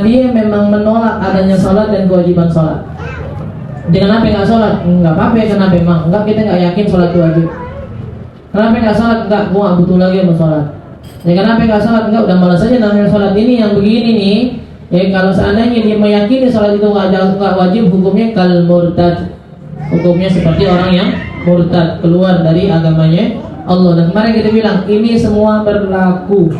dia memang menolak adanya sholat dan kewajiban sholat. Dia kenapa nggak sholat? Nggak apa-apa, kenapa memang? Enggak, kita nggak yakin sholat itu wajib. Kenapa nggak sholat? Enggak, gua nggak butuh lagi mau sholat. Ya kenapa nggak sholat? Enggak, udah malas aja namanya sholat ini yang begini nih. Ya kalau seandainya dia meyakini sholat itu nggak wajib, hukumnya kal murtad. Hukumnya seperti orang yang murtad, keluar dari agamanya Allah. Dan kemarin kita bilang ini semua berlaku.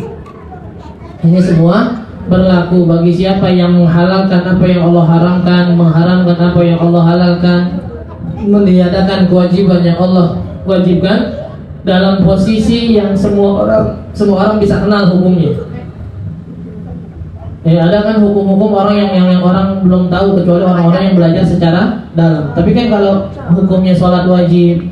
Ini semua berlaku bagi siapa yang menghalalkan apa yang Allah haramkan, mengharamkan apa yang Allah halalkan, meniadakan kewajiban yang Allah wajibkan dalam posisi yang semua orang bisa kenal hukumnya. Ada kan hukum-hukum orang yang orang belum tahu kecuali orang-orang yang belajar secara dalam. Tapi kan kalau hukumnya sholat wajib,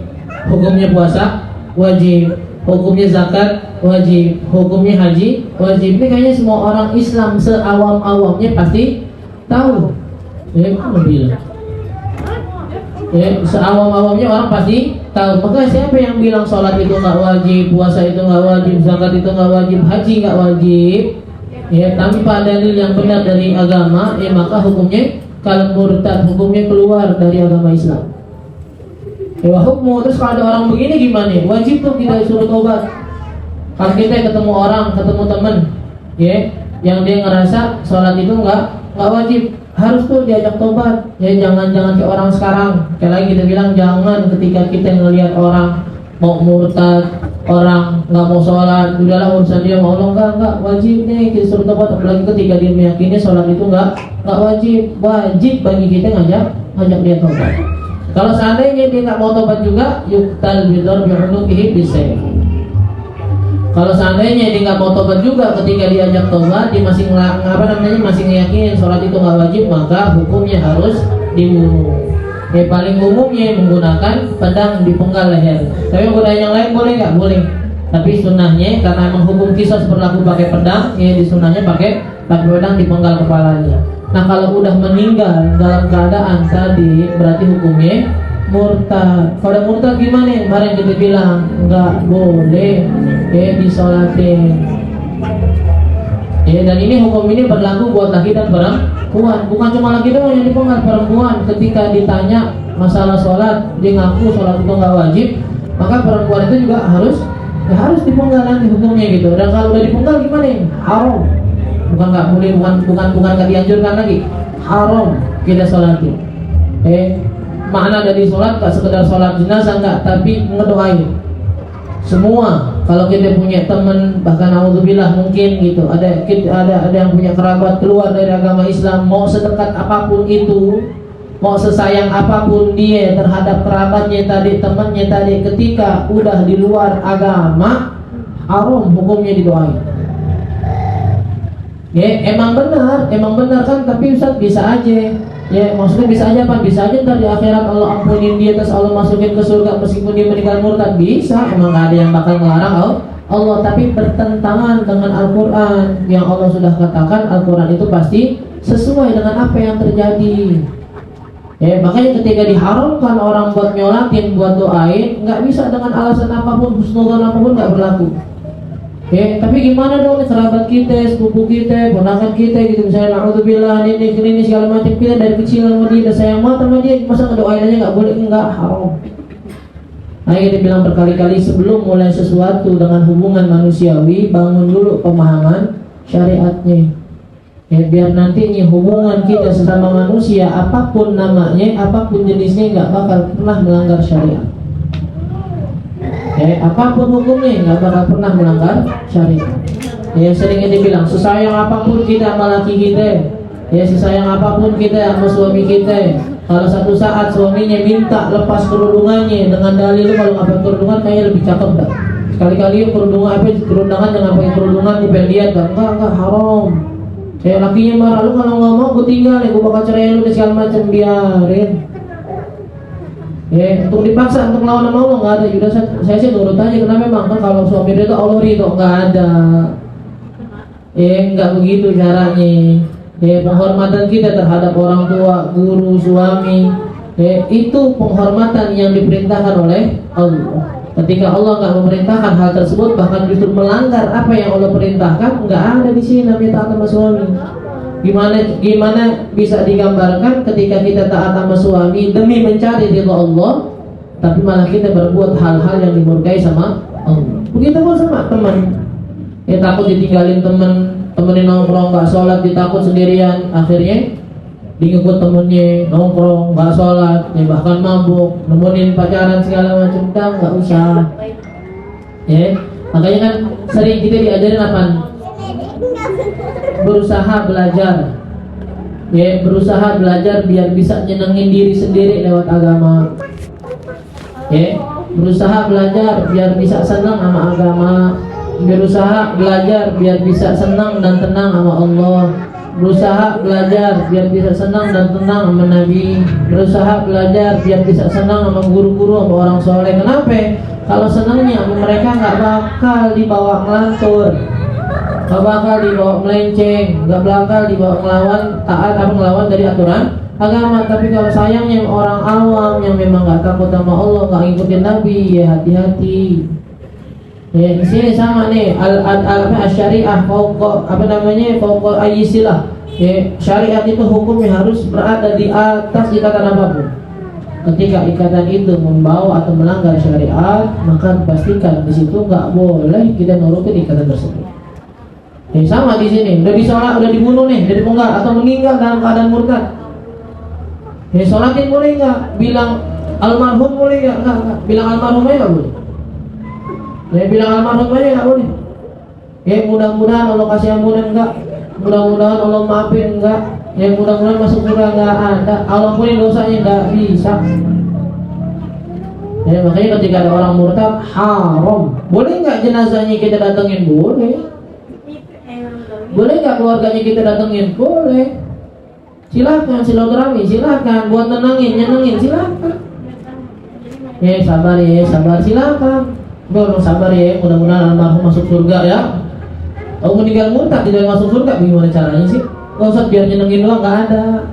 hukumnya puasa wajib, hukumnya zakat wajib, hukumnya haji wajib, ini kayaknya semua orang Islam seawam-awamnya pasti tahu. Seawam-awamnya orang pasti tahu. Maka siapa yang bilang sholat itu nggak wajib, puasa itu nggak wajib, zakat itu nggak wajib, haji nggak wajib, tanpa dalil yang benar dari agama, maka hukumnya kalau murtad, hukumnya keluar dari agama Islam. Hukum. Terus kalau ada orang begini gimana? Wajib tuh kita suruh tobat. Kalau kita ketemu orang, ketemu teman, yang dia ngerasa sholat itu nggak wajib, harus tuh diajak tobat. Jangan kayak orang sekarang. Kayak lagi kita bilang jangan ketika kita ngelihat orang mau murtad, orang nggak mau sholat, udahlah urusan dia, mau Allah enggak wajib nih kita suruh tobat. Apalagi ketika dia meyakini sholat itu nggak wajib bagi kita ngajak dia tobat. Kalau seandainya dia nggak mau tobat juga, yuktal bidor bi'unukihi bisayf. Kalau seandainya dia nggak mau tobat juga, ketika diajak tobat, dia masih masih ngeyakinin sholat itu nggak wajib, maka hukumnya harus dibunuh. Paling umumnya menggunakan pedang dipenggal leher. Tapi menggunakan yang lain boleh nggak? Boleh. Tapi sunnahnya karena memang hukum qisas berlaku pakai pedang, di sunnahnya pakai pedang dipenggal kepalanya. Nah kalau udah meninggal dalam keadaan tadi berarti hukumnya murtad. Kalau murtad gimana? Kemarin kita bilang nggak boleh disolatin. Dan ini hukum ini berlaku buat laki dan perempuan. Bukan cuma laki doang yang dipenggal, perempuan ketika ditanya masalah sholat dia ngaku sholat itu nggak wajib, maka perempuan itu juga harus dipenggal nanti hukumnya gitu. Dan kalau udah dipenggal gimana? Haram. Bukan nggak boleh, bukan nggak dianjurkan lagi, haram kita sholatin. Makna dari sholat nggak sekedar sholat jenazah nggak, tapi ngedoain semua. Kalau kita punya teman, bahkan auzubillah mungkin gitu, ada yang punya kerabat keluar dari agama Islam, mau sedekat apapun itu, mau sesayang apapun dia terhadap kerabatnya tadi, temannya tadi, ketika udah di luar agama, haram hukumnya didoain. Emang benar kan, tapi Ustaz bisa aja. Maksudnya bisa aja apa? Bisa aja ntar di akhirat Allah ampunin dia, terus Allah masukin ke surga meskipun dia meninggal murtad. Bisa, emang gak ada yang bakal melarang Allah. Tapi bertentangan dengan Al-Quran. Yang Allah sudah katakan Al-Quran itu pasti sesuai dengan apa yang terjadi. Makanya ketika diharamkan orang buat nyolatin, buat doain, gak bisa dengan alasan apapun, husnuzon apapun gak berlaku. Tapi gimana dong kerabat kita, sepupu kita, ponakan kita gitu, misalnya na'udzubillah ini segala macam, kita dari kecil sama dia, udah sayang banget sama dia, masa ngedoain aja nggak boleh? Enggak, haram. Nah kita bilang berkali-kali, sebelum mulai sesuatu dengan hubungan manusiawi, bangun dulu pemahaman syariatnya. Biar nantinya hubungan kita sesama manusia, apapun namanya, apapun jenisnya, nggak bakal pernah melanggar syariat. Apapun hukumnya nggak bakal pernah melanggar syariat. Seringnya dibilang sesayang apapun kita sama laki kita, sesayang apapun kita sama suami kita, kalau satu saat suaminya minta lepas kerudungannya dengan dalil kalau nggak pakai kerudungan kayaknya lebih cakep dah. Sekali-kali kerudungan jangan pakai kerudungan, dipengen lihat dah. Enggak haram. Lakinya marah, lu kalau nggak mau gue tinggal gue bakal cerai lu segala macam, biarin. Untuk dipaksa untuk melawan sama Allah nggak ada. Udah saya sih nurut aja, karena memang kan kalau suami dia itu Allah ridho, nggak ada. Nggak begitu caranya. Penghormatan kita terhadap orang tua, guru, suami, itu penghormatan yang diperintahkan oleh Allah. Ketika Allah nggak memerintahkan hal tersebut, bahkan justru melanggar apa yang Allah perintahkan, nggak ada di sini namanya taat sama suami. Gimana bisa digambarkan ketika kita taat sama suami demi mencari ridha Allah, tapi malah kita berbuat hal-hal yang dimurkai sama Allah. Begitu pun sama teman. Ya takut ditinggalin temenin nongkrong nggak sholat, ditakut sendirian, akhirnya diikut temennya nongkrong nggak sholat, ya bahkan mabuk, nemenin pacaran segala macam, nggak usah. Ya, makanya kan sering kita diajarin apa? Berusaha belajar, ya berusaha belajar biar bisa nyenengin diri sendiri lewat agama, ya berusaha belajar biar bisa senang sama agama, berusaha belajar biar bisa senang dan tenang sama Allah, berusaha belajar biar bisa senang dan tenang sama Nabi, berusaha belajar biar bisa senang sama guru-guru, sama orang soleh. Kenapa? Kalau senangnya sama mereka nggak bakal dibawa ngelantur, gak bakal dibawa melenceng, gak bakal dibawa ngelawan taat atau ngelawan dari aturan agama. Tapi kalau sayangnya orang awam yang memang gak takut sama Allah, gak ngikutin Nabi, ya hati-hati. Ya di sini sama nih syariah fauqa ayyisilah. Ya syariat itu hukumnya harus berada di atas ikatan apapun. Ketika ikatan itu membawa atau melanggar syariat, maka pastikan di situ gak boleh kita nurutin ikatan tersebut. Sama di sini, udah disolat, udah dibunuh nih, udah dipenggal atau meninggal dalam keadaan murtad. Sholatin boleh nggak? Bilang almarhum boleh nggak? Nggak. Bilang almarhum aja nggak boleh. Bilang almarhum aja nggak boleh. Mudah-mudahan Allah kasih ampunan enggak? Mudah-mudahan Allah maafin enggak? Mudah-mudahan masuk surga enggak ada. Allah pun dosanya enggak bisa. Makanya ketika ada orang murtad haram. Boleh nggak jenazahnya kita datengin? Boleh. Boleh nggak keluarganya kita datengin? Boleh. Silakan silaturahmi, silakan buat nyenengin, silakan. Sabar, silakan. Belum sabar ya, mudah-mudahan almarhum masuk surga ya. Kalau meninggal murtad tidak masuk surga, bagaimana caranya sih? Gak usah biar nyenengin doang, nggak ada.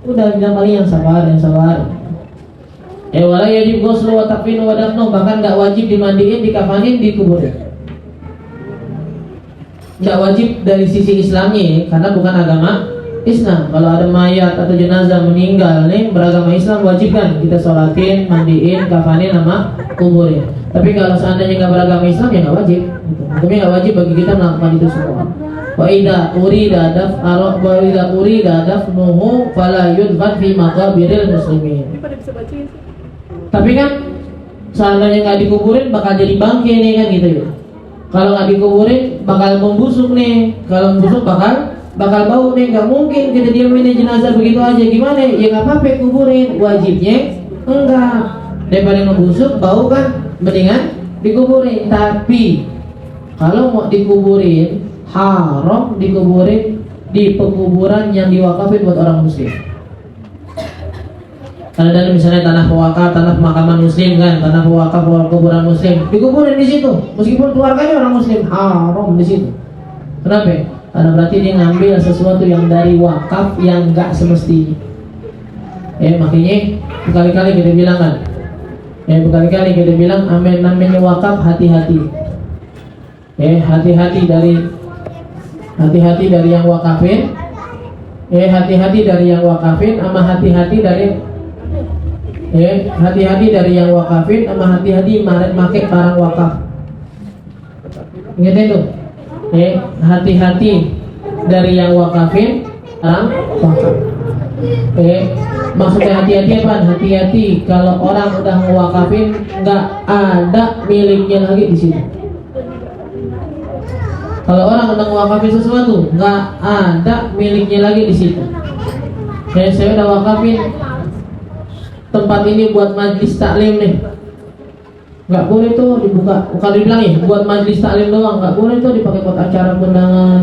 Udah bilang kali yang sabar. Wala yajib ghuslu wa takfinu wa dafnu, bahkan nggak wajib dimandiin, dikafanin, dikuburin. Nggak wajib dari sisi Islamnya, karena bukan agama Islam. Kalau ada mayat atau jenazah meninggal nih beragama Islam, wajib kan kita sholatin, mandiin, kafanin, sama kuburin. Tapi kalau seandainya nggak beragama Islam ya nggak wajib. Tapi nggak wajib bagi kita melakukan itu semua. Wa idza urida dafnuhu fala yudfan fi maqabiril muslimin. Tapi kan seandainya nggak dikuburin bakal jadi bangke nih kan gitu ya. Kalau nggak dikuburin bakal membusuk nih. Kalau membusuk bakal bau nih. Nggak mungkin kita diamin jenazah begitu aja. Gimana? Ya nggak apa-apa kuburin. Wajibnya enggak. Daripada ngebusuk bau kan, mendingan dikuburin. Tapi kalau mau dikuburin, haram dikuburin di pekuburan yang diwakafin buat orang muslim. Ada misalnya tanah pewakaf, tanah pemakaman muslim kan, tanah pewakaf kuburan muslim, dikuburin di situ, meskipun keluarganya orang muslim, haram di situ. Kenapa? Karena berarti dia ngambil sesuatu yang dari wakaf yang enggak semestinya. Makanya berkali-kali kita bilang kan, namanya wakaf hati-hati. Hati-hati dari yang wakafin. Hati-hati dari yang wakafin sama hati-hati dari yang wakafin sama hati-hati make barang wakaf. Ingat itu. Hati-hati dari yang wakafin barang wakaf. Maksudnya hati-hati apa? Hati-hati kalau orang udah ngewakafin nggak ada miliknya lagi di sini. Kalau orang udah ngewakafin sesuatu nggak ada miliknya lagi di situ. Saya udah wakafin tempat ini buat majlis taklim nih, nggak boleh tuh dibuka. Bukan dibilang ya buat majlis taklim doang, nggak boleh tuh dipakai buat acara kondangan.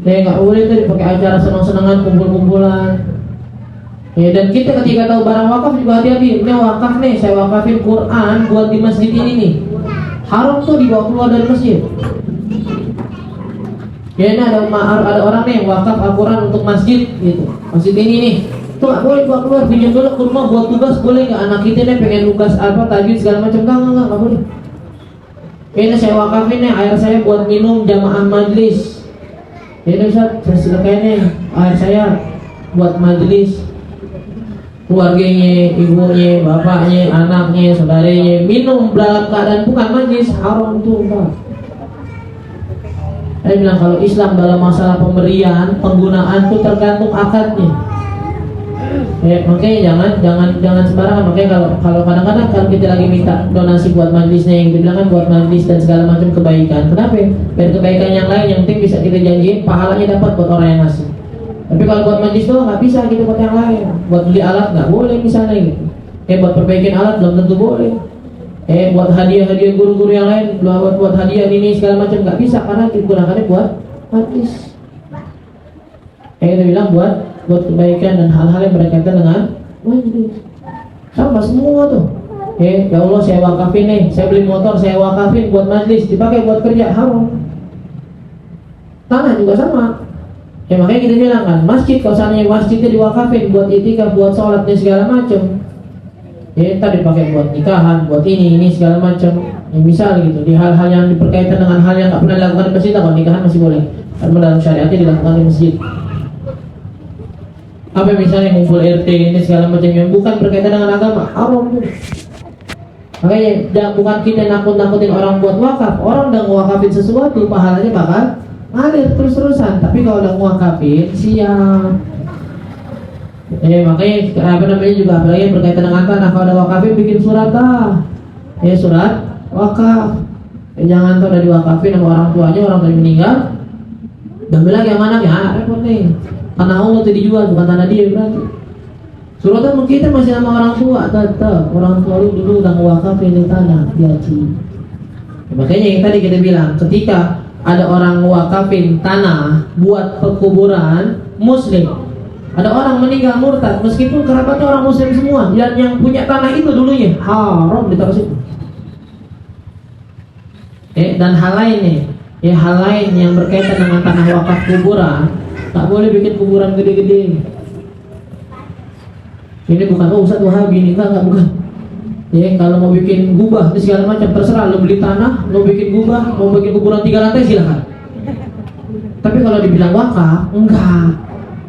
Nggak boleh tuh dipakai acara senang-senangan, kumpul-kumpulan. Dan kita ketika tahu barang wakaf juga hati-hati. Ini wakaf nih, saya wakafin Quran buat di masjid ini nih. Haram tuh dibawa keluar dari masjid. Ini ada orang nih wakaf Al-Quran untuk masjid gitu. Masjid ini nih. Tuh nggak boleh bawa keluar, pinjam dulu ke rumah buat tugas, boleh nggak? Anak kita nih pengen tugas apa, tajwid segala macam, nggak boleh. Ini saya wakafin nih air saya buat minum jamaah majlis. Ya Ustaz, saya sedekahkan nih air saya buat majelis keluarganya, ibunya, bapaknya, anaknya, saudaranya minum dalam keadaan bukan majelis, haram tuh Pak. Saya bilang kalau Islam dalam masalah pemberian, penggunaan itu tergantung akadnya. Makanya jangan sembarangan. Makanya kalau kadang-kadang kalau kita lagi minta donasi buat majelisnya, yang kita bilang kan buat majelis dan segala macam kebaikan. Kenapa? Biar kebaikan yang lain yang penting bisa kita janjiin pahalanya dapat buat orang yang ngasih. Tapi kalau buat majelis doang nggak bisa gitu buat yang lain. Buat beli alat nggak boleh misalnya gitu. Buat perbaikin alat belum tentu boleh. Buat hadiah guru-guru yang lain, buat hadiah ini segala macam nggak bisa karena digunakannya buat majelis. Kita bilang buat kebaikan dan hal-hal yang berkaitan dengan majelis. Sama semua tuh. Ya Allah saya wakafin nih, saya beli motor saya wakafin buat majelis, dipakai buat kerja, haram. Tanah juga sama. Makanya kita bilang kan, masjid kalau seandainya masjidnya diwakafin buat itikaf, buat sholat dan segala macam, tadi dipakai buat nikahan, buat ini segala macam. Misal gitu, di hal-hal yang berkaitan dengan hal yang nggak pernah dilakukan di masjid, kalau nikahan masih boleh, karena dalam syariatnya dilakukan di masjid. Apa misalnya ngumpul RT ini segala macam yang bukan berkaitan dengan agama, haram. Makanya bukan kita nakut-nakutin orang buat wakaf. Orang udah ngewakafin sesuatu, pahalanya bakal ngalir terus-terusan. Tapi kalau udah ngewakafin, siap. Makanya apa namanya juga apalagi yang berkaitan dengan tanah, kalau udah wakafin bikin surat dah. Surat wakaf. Jangan tuh udah diwakafin sama orang tuanya, orang tuanya meninggal, dan bilang yang mana ya repot nih. Tanah Allah itu dijual, bukan tanah dia berarti. Suratan kita masih sama orang tua, tetap orang tua lu dulu udah ngewakafin di tanah, diaji. Makanya yang tadi kita bilang, ketika ada orang ngewakafin tanah buat pekuburan muslim, ada orang meninggal murtad, meskipun kerabatnya orang muslim semua, dan yang punya tanah itu dulunya haram ditaruh situ. Dan hal lain nih, hal lain yang berkaitan dengan tanah wakaf kuburan, tak boleh bikin kuburan gede-gede. Ini bukan Ustaz Wahabi ini, enggak bukan. Kalau mau bikin gubah ini segala macam terserah, lo beli tanah, lo bikin gubah, mau bikin kuburan 3 lantai silakan. Tapi kalau dibilang wakaf, enggak.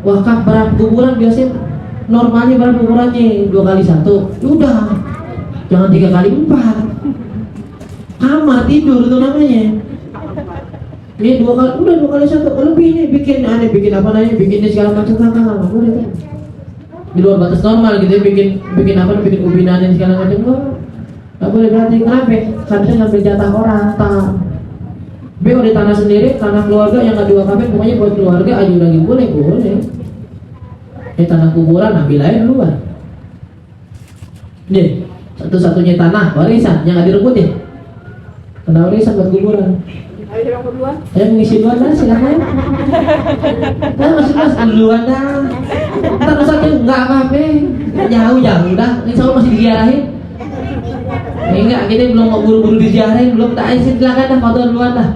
Wakaf berapa kuburan biasanya normalnya berapa kuburannya? 2 kali 1. Udah. Jangan 3 kali 4. Kamar tidur itu namanya. Ini 2 kali, udah 2 kali 1. Lebih nih bikin apa namanya? Bikin ini segala macam enggak boleh kan. Di luar batas normal gitu bikin bikin ubinan dan segala macam nggak boleh. Berarti kenapa? Karena ngambil jatah orang udah tanah sendiri, tanah keluarga yang nggak diwakafin, pokoknya buat keluarga aja lagi boleh. Tanah kuburan ambil aja duluan. Nih satu-satunya tanah warisan yang nggak direbutin, tanah warisan buat kuburan. Saya mengisi duluan dah, silakan. Masuk mas duluan dah. Ntar Ustaz enggak apa-apa, jauh dah. Insya Allah masih diziarahin. Enggak, kita belum mau buru-buru diziarahin, belum tak izin, silakan dah, foto duluan dah.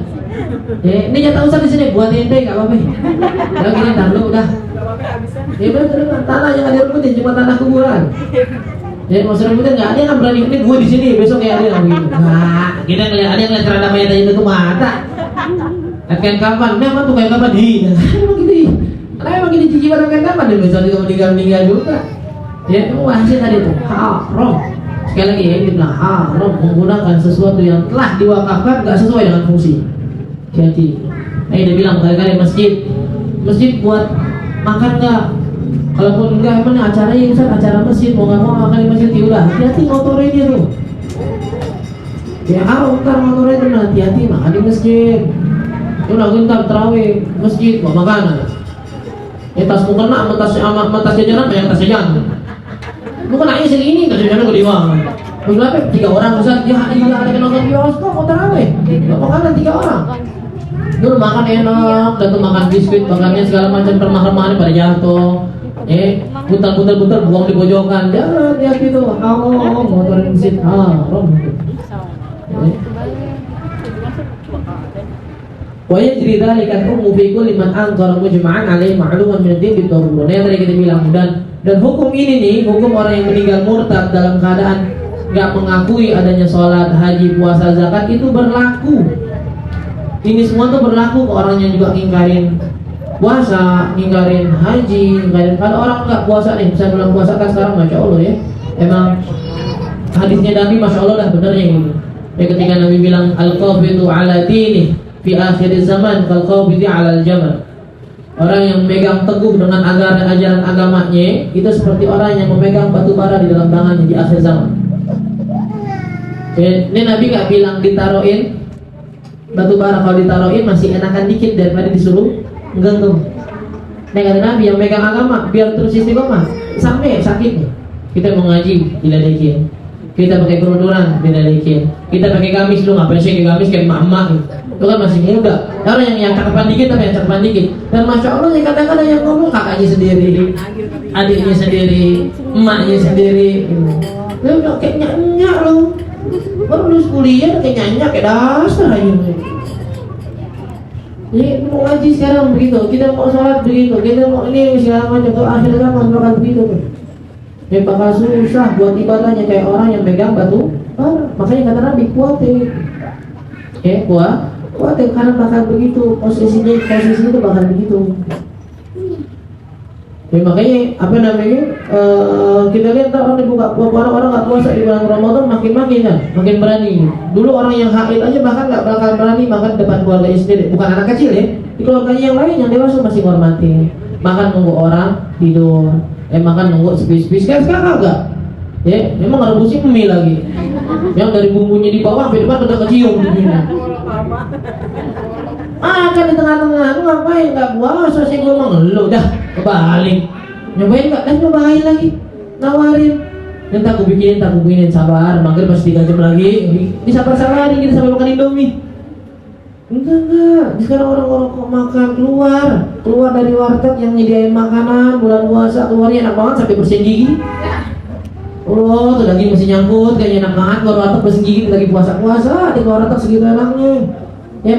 Ini nyata Ustaz di sini buat ente enggak apa-apa. Ya gini dulu dah. Betul, tanah yang ada rebutin cuma tanah kuburan. Maksudnya rebutin enggak ada yang berani ini gue di sini besok kayak ada yang gitu. Nah, kita ngeliat ada yang ngeliat keranda mayat aja itu mata. Kayak kapan? Memang tuh kayak kapan emang gitu. Karena emang gini cici barang kayak kapan? Dan besok juga meninggal juga. Itu wajib tadi tuh haram. Sekali lagi kita bilang haram menggunakan sesuatu yang telah diwakafkan nggak sesuai dengan fungsi. Jadi, dia bilang kali-kali masjid buat makan nggak? Kalaupun enggak, emang acaranya Ustaz, acara masjid mau nggak mau makan di masjid, udah hati-hati motornya dia tuh. Ntar motornya tuh hati-hati makan di masjid. Udah gentar terawih masjid mau makanan. Tas mau kena sama tas jajanan yang tas jajanan. Mau kena segini tas jajanan gede banget. Berapa? 3 orang Ustaz. Ya iya ada yang nonton bioskop mau terawih. Makanan 3 orang. Dulu makan enak, dan makan biskuit, makannya segala macam remah-remahan pada jatuh. Putar buang di pojokan. Jangan lihat itu. Haram motorin masjid haram. Wa yajri dzalika al-hukmu fi kulli man anqara mujma'an alaihi ma'luman min ad-din bi-darurah. Yang tadi kita bilang dan hukum ini nih, hukum orang yang meninggal murtad dalam keadaan enggak mengakui adanya sholat, haji, puasa, zakat itu berlaku. Ini semua tuh berlaku ke orang yang juga ngingkarin puasa, ngingkarin haji, ngingkarin. Kalau orang nggak puasa nih, misalnya bulan puasa kan sekarang masya Allah ya, emang hadisnya Nabi masya Allah dah benernya gitu. Ya ketika Nabi bilang al-qabidu ala dini fi akhir zaman kal qabidi ala al-jamal. Orang yang memegang teguh dengan ajaran agamanya itu seperti orang yang memegang batu bara di dalam tangannya di akhir zaman. Ini Nabi nggak bilang ditaruhin batu bara, kalau ditaruhin masih enakan dikit daripada disuruh genggam. Nah kata Nabi yang megang agama biar terus istiqomah sampai sakitnya. Kita mau ngaji diledekin, kita pakai kerudunan diledekin, kita pakai gamis, lu ngapain sih pakai gamis kayak emak-emak gitu. Itu kan masih muda. Orang yang cakepan dikit tapi yang cakepan dikit. Dan masya Allah ya kadang-kadang yang ngomong kakaknya sendiri, adiknya sendiri, emaknya sendiri. Lu udah kayak nyanyak lu. Baru lulus kuliah kayak nyanyak kayak dasar aja. Jadi mau ngaji sekarang begitu, kita mau sholat begitu, kita mau ini segala macam tuh akhir zaman bakal begitu tuh. Ya bakal susah buat ibadahnya kayak orang yang megang batu. Makanya kata Nabi kuatin. Ya kuatin karena bakal begitu posisinya itu bakal begitu. Ya makanya apa namanya kita lihat orang dibuka orang nggak puasa di bulan Ramadan makin kan, makin berani. Dulu orang yang haid aja bahkan nggak bakal berani makan depan keluarganya sendiri, bukan anak kecil ya. Di keluarganya yang lain yang dewasa masih menghormati. Makan nunggu orang tidur, makan nunggu spis sekarang enggak. Ya, memang ngerebusin mie lagi. Yang dari bumbunya di bawah sampai depan udah kecium di sini. Kan di tengah-tengah, lu ngapain nggak puasa sih gue emang lu dah kebalik. Nyobain nggak? Dan nyobain lagi, nawarin. Nanti aku bikinin, sabar. Maghrib pas 3 jam lagi, disabar-sabarin kita sampai makan Indomie. Enggak. Sekarang orang-orang kok makan keluar dari warteg yang nyediain makanan bulan puasa, keluarnya enak banget sampai bersihin gigi. Oh, tuh daging masih nyangkut, kayaknya enak banget keluar warteg bersihin gigi lagi puasa di keluar warteg segitu enaknya. Ya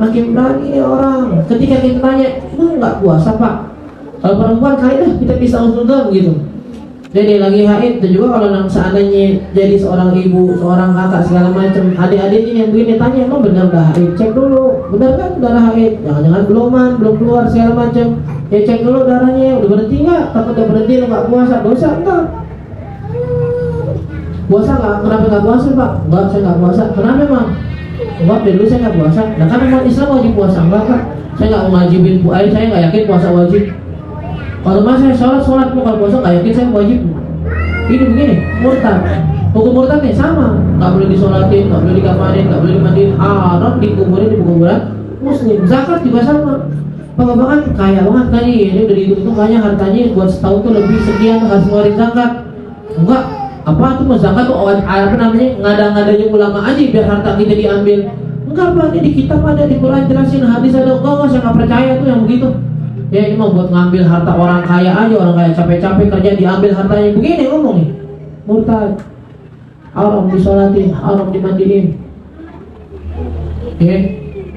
makin berani ya orang. Ketika kita tanya, "Lu nggak puasa Pak?" Kalau perempuan kali dah kita bisa usul gitu. Jadi lagi haid itu juga kalau seandainya jadi seorang ibu, seorang kakak segala macam, adik-adiknya yang begini tanya, "Emang benar dah haid?" Cek dulu, benar kan darah haid? Jangan-jangan belum keluar segala macam. Ya cek dulu darahnya, udah berhenti nggak? Takut udah berhenti lu nggak puasa, dosa enggak? Puasa nggak? Kenapa nggak puasa Pak? Enggak, saya nggak puasa. Kenapa Bang? Enggak, dulu saya nggak puasa. Nah kan umat Islam wajib puasa enggak Kak? Saya nggak ngajibin saya nggak yakin puasa wajib. Kalau mas saya sholat kalau puasa nggak yakin saya wajib. Ini begini, murtad. Hukum murtadnya sama, nggak boleh disolatin, nggak boleh dikafanin, nggak boleh dimandiin, haram dikuburin di kuburan muslim. Zakat juga sama. Pengembangan kaya banget kan ini udah dihitung kayaknya hartanya buat setahun tuh lebih sekian harus ngeluarin zakat. Enggak, apa tuh mas zakat tuh apa namanya ngada-ngadanya ulama aja biar harta kita diambil. Enggak Pak, ini di kitab ada, di Quran jelasin, hadis ada. Enggak, saya nggak percaya tuh yang begitu. Ya ini mau buat ngambil harta orang kaya aja, orang kaya capek-capek kerja diambil hartanya begini ngomong nih. Murtad. Haram disolatin, haram dimandiin.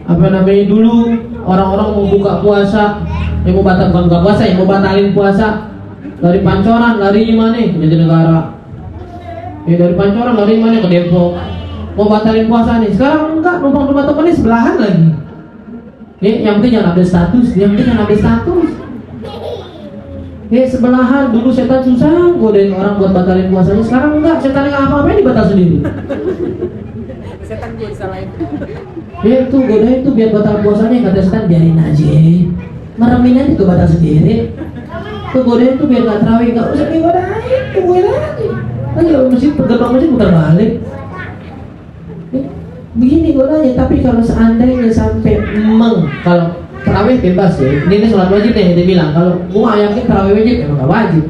Apa namanya dulu orang-orang mau buka puasa, yang mau buka puasa, yang mau batalin puasa dari Pancoran lari mana? Ke Jatinegara. Dari Pancoran lari mana? Ke Depok. Mau batalin puasa nih. Sekarang enggak, numpang rumah temannya sebelahan lagi. Yang penting jangan update status, sebelahan. Dulu setan susah godain orang buat batalin puasanya, sekarang enggak, setan yang apa-apain dibatal sendiri. Setan gue disalahin. Itu godain tuh biar batal puasanya, kata setan biarin aja, meremin aja tuh batal sendiri. Tuh godain tuh biar gak terawih, gak usah digodain, tungguin aja. Kan kalau gerbang masjid putar balik. Begini gue nanya, tapi kalau seandainya sampai kalau tarawih bebas ya, ini sholat wajib yang dia bilang, kalau gue gak yakin tarawih wajib, emang gak wajib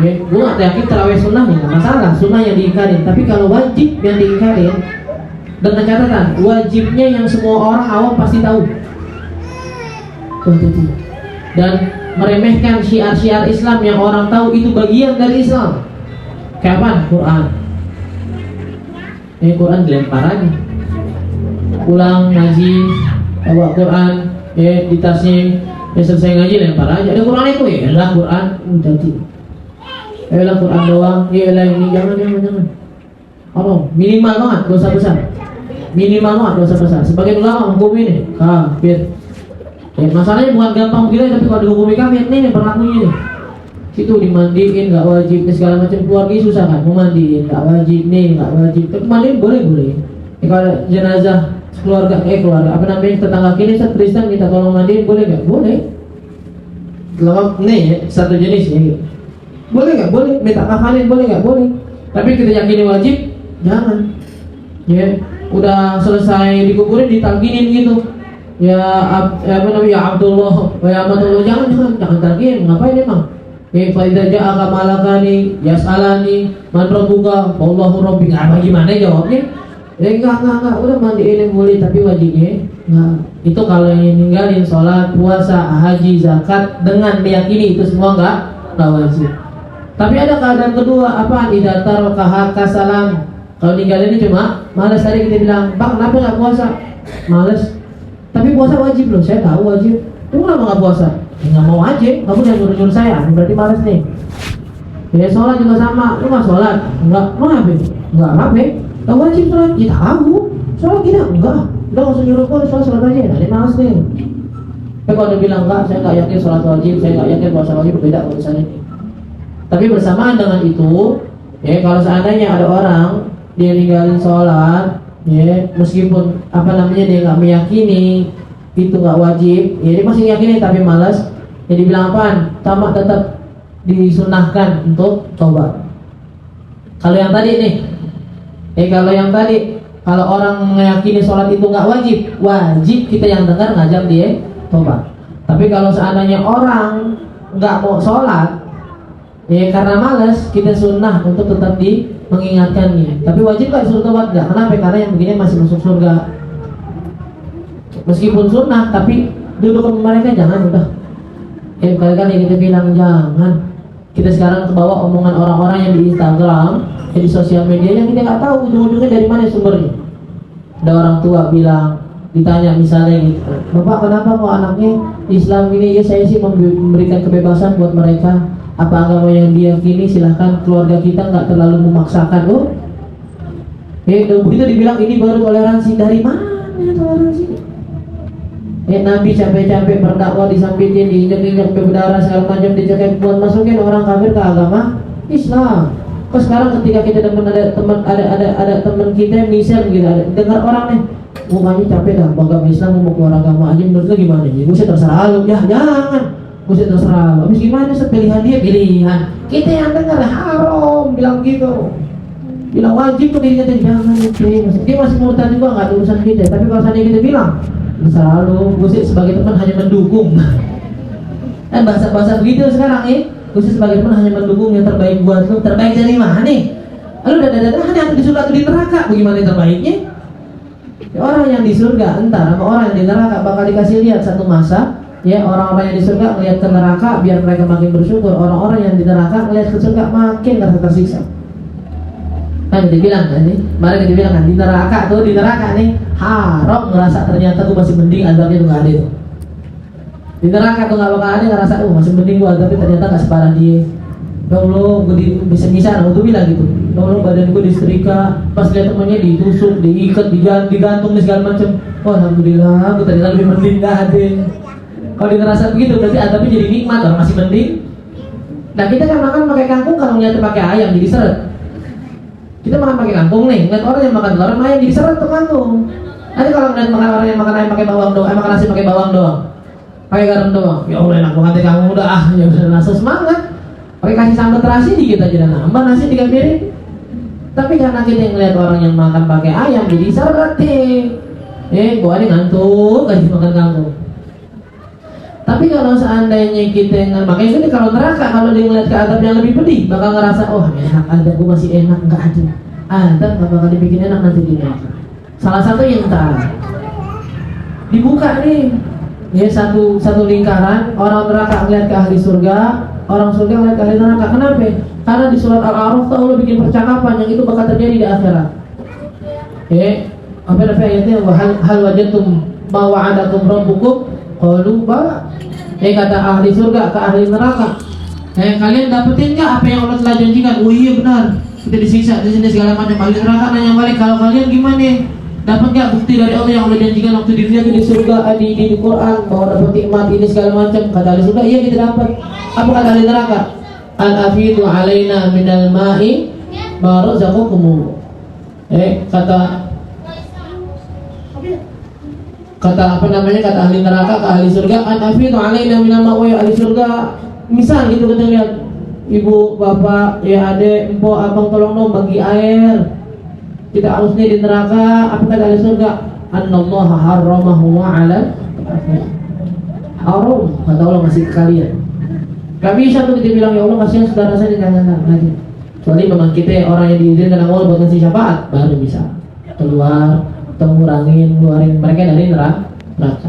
ya, gue gak yakin tarawih sunnah ya gak masalah, sunnah yang diingkarin. Tapi kalau wajib yang diingkarin, dengan catatan, wajibnya yang semua orang awam pasti tahu. Dan meremehkan syiar-syiar Islam yang orang tahu itu bagian dari Islam. Kayak apa? Quran. Quran dilempar aja. Pulang ngaji, bawa Quran, di tasnya, selesai ngaji lempar aja. Ada Quran itu ya, lah Quran, jadi, lah Quran doang, lah ini jangan. Oh, minimal banget dosa besar, Sebagai ulama hukum ini kafir. Masalahnya bukan gampang begini, tapi kalau dihukumi kafir nih berlakunya nih. Situ dimandiin nggak wajib, segala macam keluarga susah kan, mau mandiin nggak wajib nih, nggak wajib. Tapi mandiin boleh. Kalau jenazah keluarga apa namanya tetangga kini Kristen minta tolong mandiin boleh nggak? Boleh. Kalau nih satu jenis ya, boleh nggak? Boleh. Minta kafanin boleh nggak? Boleh. Tapi kita yakini wajib, jangan. Ya, udah selesai dikuburin ditalginin gitu. Ya apa namanya ya Abdullah, ya Abdullah jangan talgin, ngapain emang? Fa idza ja'aka malakani yas'alani man rabbuka wallahu rabbi. Gimana jawabnya? Enggak, udah mandiin boleh tapi wajibnya enggak. Itu kalau yang ninggalin sholat, puasa, haji, zakat dengan meyakini itu semua enggak wajib. Tapi ada keadaan kedua, apa? Idza tarakaha kasalan. Kalau ninggalin ini cuma malas. Tadi kita bilang, "Bang, kenapa enggak puasa?" Malas. Tapi puasa wajib loh, saya tahu wajib. Kamu kenapa enggak puasa? Enggak mau aja, kamu jangan nyuruh-nyuruh saya, berarti malas nih. Ya sholat juga sama, lu nggak sholat? Enggak, lu ngapain? Enggak ngapain? Tahu wajib sholat? Ya tahu. Sholat tidak? Enggak. Udah nggak usah nyuruh gue, sholat aja. Nah, ini malas nih. Tapi kalau dia bilang enggak, saya nggak yakin sholat wajib, saya nggak yakin puasa wajib, berbeda urusannya. Tapi bersamaan dengan itu, ya kalau seandainya ada orang dia ninggalin sholat, ya meskipun apa namanya dia nggak meyakini itu nggak wajib, ya dia masih yakini tapi malas, ya dibilang apaan? Tamak tetap disunahkan untuk coba. Kalau yang tadi nih, kalau orang meyakini sholat itu nggak wajib kita yang dengar ngajak dia coba. Tapi kalau seandainya orang nggak mau sholat, ya karena malas, kita sunnah untuk tetap mengingatkannya. Tapi wajib nggak disuruh tobat nggak? Kenapa? Karena yang begini masih masuk surga. Meskipun sunnah, tapi duduk sama mereka jangan udah. Kali-kali kita bilang jangan. Kita sekarang kebawa omongan orang-orang yang di Instagram, yang di sosial media yang kita nggak tahu ujung-ujungnya dari mana sumbernya. Ada orang tua bilang, ditanya misalnya gitu, "Bapak kenapa kok anaknya Islam ini?" Ya saya sih memberikan kebebasan buat mereka. Apa agama yang diyakini silahkan, keluarga kita nggak terlalu memaksakan. Begitu dibilang ini baru toleransi. Dari mana toleransi? Nabi capek-capek berdakwah disambitin, diinjak-injak berdarah segala macam, dicekek buat masukin orang kafir ke agama Islam. Kok sekarang ketika kita ada teman kita yang misal gitu, dengar orang nih mukanya capek dah agama Islam mau keluar agama aja, menurut lu gimana? Ya gue sih terserah lu, ya jangan, gue sih terserah lu. Habis gimana pilihan dia pilihan. Kita yang dengar haram bilang gitu, bilang wajib tuh dirinya jangan gitu. Dia masih murtad juga nggak ada urusan kita. Tapi kalau seandainya kita bilang selalu, gue sih sebagai teman hanya mendukung. Dan bahasa-bahasa begitu sekarang gue sih sebagai teman hanya mendukung yang terbaik buat lu. Terbaik dari mana nih? Lu udah atau di surga atau di neraka? Bagaimana yang terbaiknya? Ya, orang yang di surga entar sama orang yang di neraka bakal dikasih lihat satu masa. Ya orang-orang yang di surga melihat ke neraka biar mereka makin bersyukur. Orang-orang yang di neraka melihat ke surga makin merasa tersiksa. Kan kita bilang kan nih, kemarin kita bilang kan di neraka nih haram ngerasa ternyata gue masih mending azabnya tuh nggak ada tuh. Di neraka tuh nggak bakal ada ngerasa masih mending gue azabnya ternyata nggak separah dia. Ya Allah, gue bisa gue bilang gitu. Ya Allah, badan gue disetrika, pas lihat temannya ditusuk, diikat, digantung dan segala macam. Oh alhamdulillah, gue ternyata lebih mending nggak ada. Kalau dia ngerasa begitu berarti azabnya jadi nikmat, orang masih mending. Nah kita kan makan pakai kangkung, kalau ngeliat pakai ayam jadi seret. Kita makan pakai kangkung nih, ngeliat orang yang makan telur ayam jadi seret tuh kangkung. Nanti kalau ngeliat makan orang yang makan ayam pakai bawang doang, makan nasi pakai bawang doang, pakai garam doang, ya Allah enak banget kamu udah ya udah rasa semangat. Pakai kasih sambal terasi dikit aja dan nambah nasi 3 piring. Tapi karena kita yang ngeliat orang yang makan pakai ayam jadi seret nih. Gua ini ngantuk kasih makan kangkung. Tapi kalau seandainya kita yang makanya ini kalau neraka, kalau dia ngeliat ke adab yang lebih pedih, bakal ngerasa enak, adab gue masih enak, nggak ada adab nggak bakal dibikin enak nanti di neraka. Salah satu yang dibuka nih, ya satu lingkaran, orang neraka ngeliat ke ahli surga, orang surga ngeliat ke ahli neraka. Kenapa? Karena di surat Al-A'raf Allah bikin percakapan yang itu bakal terjadi di akhirat. Apa ayatnya? Hal wajadtum ma wa'adakum rabbukum qalu bala. Kata ahli surga ke ahli neraka, kalian dapetin nggak apa yang Allah telah janjikan? Oh iya benar, kita disiksa di sini segala macam. Ahli neraka nanya balik, kalau kalian gimana? Dapat nggak bukti dari Allah yang Allah janjikan waktu di dunia di surga, di Quran bahwa dapat nikmat ini segala macam? Kata ahli surga, iya kita dapat. Apa kata ahli neraka? Al-afidu alaina minal ma'i ma razaqakum. Kata apa namanya, kata ahli neraka ke ahli surga, al-afidu alaina minal ma'i, ahli surga misal gitu kita lihat, ibu, bapak, ya adek, empok, abang, tolong dong bagi air. Tidak harusnya di neraka. Apa kata ahli surga? Annallaha harramahu ala haram. Kata Allah masih ke kalian. Gak bisa tuh kita bilang ya Allah kasihan saudara saya, jangan lagi. Kecuali memang kita orang yang diizinkan Allah buat ngasih syafaat, baru bisa keluar atau ngeluarin mereka dari neraka.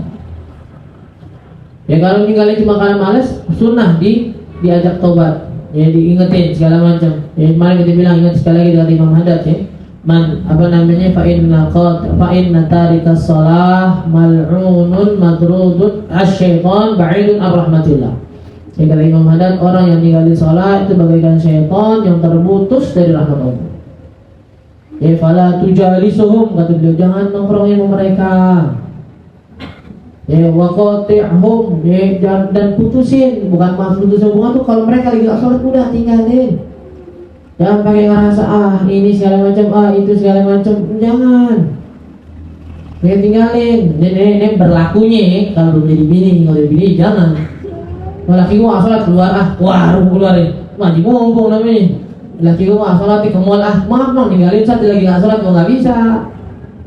Ya kalau tinggalnya cuma karena malas, sunnah diajak tobat, ya diingetin segala macam. Ya kemarin kita bilang ingat sekali lagi dari Imam Haddad ya. Fa inna tarikas shalah mal'unun madrudun asyaiton ba'idun ar-rahmatillah. Ya kata Imam Haddad, orang yang tinggalin sholat itu bagaikan syaitan yang terputus dari rahmat Allah. Ya fala tujalisuhum, kata beliau, jangan nongkrongin sama mereka. Ya waqati'hum, ya dan putusin, bukan maksud putus hubungan tuh kalau mereka lagi gak sholat udah tinggalin. Jangan pakai ngerasa ini segala macam, itu segala macam, jangan. Ya tinggalin. Ini berlakunya kalau belum jadi bini, kalau jadi bini jangan. Laki gua sholat keluar warung keluarin, mandi mumpung namanya. Laki gua sholat di mall maaf dong tinggalin saat lagi nggak sholat gua nggak bisa.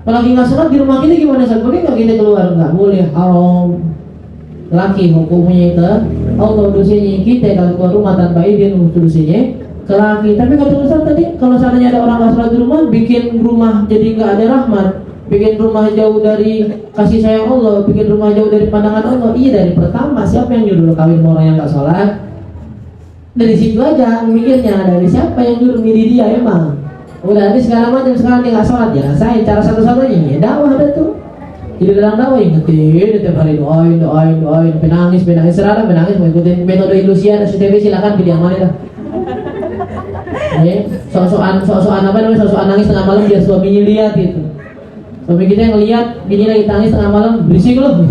Kalau lagi nggak sholat di rumah kita gimana saat? Boleh nggak kita keluar? Nggak boleh, haram. Laki hukumnya itu Allah dosanya kita kalau keluar rumah tanpa izin dosanya ke laki. Tapi kalau Ustaz tadi kalau seandainya ada orang nggak sholat di rumah, bikin rumah jadi nggak ada rahmat, bikin rumah jauh dari kasih sayang Allah, bikin rumah jauh dari pandangan Allah. Iya, dari pertama siapa yang nyuruh kawin sama orang yang nggak sholat? Dari situ aja mikirnya, dari siapa yang nyuruh milih dia emang. Udah ada segala macam, sekarang dia nggak sholat ya. Saya cara satu-satunya ya dakwah ada tuh. Jadi dalam dakwah ingetin, tiap hari doain, penangis serada penangis, mau ikutin metode ilusian, STV silakan pilih yang mana dah. Sosokan apa namanya, sosokan nangis tengah malam biar suaminya lihat gitu. Suami kita yang lihat bini lagi tangis tengah malam, berisik loh.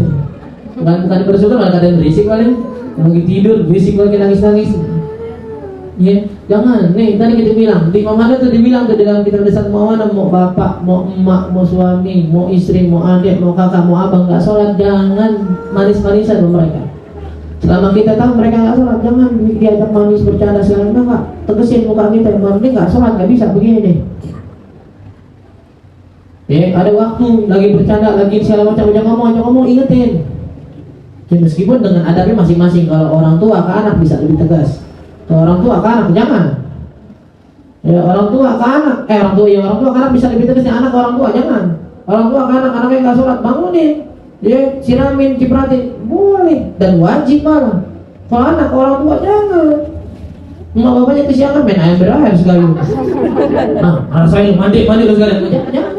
Bukan bersyukur malah katain berisik paling. Lagi tidur berisik lagi nangis. Ya, jangan. Nih tadi kita bilang di mana tuh dibilang tuh di dalam kitab Dasar Mawana, mau bapak, mau emak, mau suami, mau istri, mau adik, mau kakak, mau abang nggak sholat, jangan manis-manisan sama mereka. Selama kita tahu mereka nggak sholat, jangan diajak manis bercanda segala macam. Tegesin muka kita, ini nggak sholat, nggak bisa begini deh. Ya, ada waktu lagi bercanda, lagi segala macam, ajak ngomong, ingetin. Ya, meskipun dengan adabnya masing-masing. Kalau orang tua ke anak bisa lebih tegas. Kalau orang tua ke anak jangan. Ya, orang tua ke anak ke anak bisa lebih tegas. Anak ke orang tua jangan. Orang tua ke anak, anaknya nggak sholat, bangunin. Dia siramin, cipratin, boleh dan wajib malah. Kalau anak ke orang tua jangan. Emak bapaknya kesiangan main ayam berair sekali. Nah, rasain mandi lu sekali. Jangan.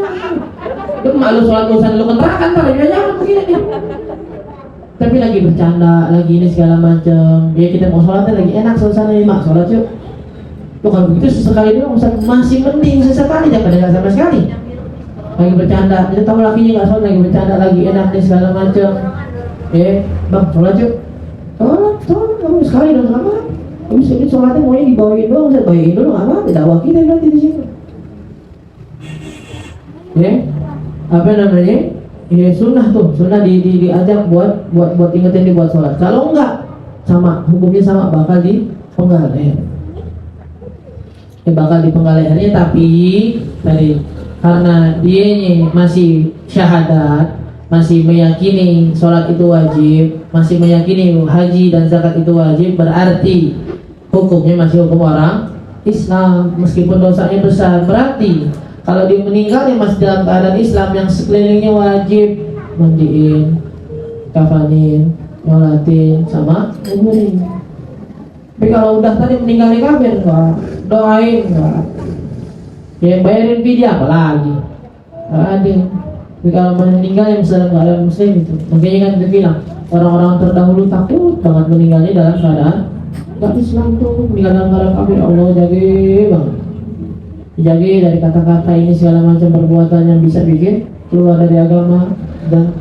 Lu malu sholat urusan lu kontrakan kali, jangan begini nih. Tapi lagi bercanda, lagi ini segala macam. Ya kita mau sholatnya lagi enak suasana ini, mak sholat yuk. Tuh kalau begitu sesekali dulu masih mending sesekali daripada nggak sama sekali. Lagi bercanda, kita tahu lakinya nggak sholat, lagi bercanda, lagi enak nih segala macam. Bang sholat yuk. Sholat, kamu sekali dong sama. Habis ini sholatnya maunya dibawain doang, saya bawain dulu nggak apa-apa. Dakwah kita berarti di situ. Apa namanya? Ya sunnah diajak buat ingetin dibuat sholat. Kalau enggak sama hukumnya sama, bakal dipenggal leher. Bakal dipenggal lehernya, tapi tadi karena dia masih syahadat, masih meyakini sholat itu wajib, masih meyakini haji dan zakat itu wajib, berarti hukumnya masih hukum orang Islam meskipun dosanya besar. Berarti kalau dia meninggal ya masih dalam keadaan Islam, yang sekelilingnya wajib mandiin, kafanin, nyolatin, sama kuburin. Tapi kalau udah tadi meninggalnya kafir, enggak, doain enggak, ya bayarin fidyah apalagi, enggak ada. Tapi kalau meninggal yang dalam keadaan muslim itu, makanya kan dia bilang orang-orang terdahulu takut banget meninggalnya dalam keadaan enggak Islam tuh, meninggal dalam keadaan kafir. Allah jaga banget. Jadi dari kata-kata ini segala macam perbuatan yang bisa bikin keluar dari agama. Dan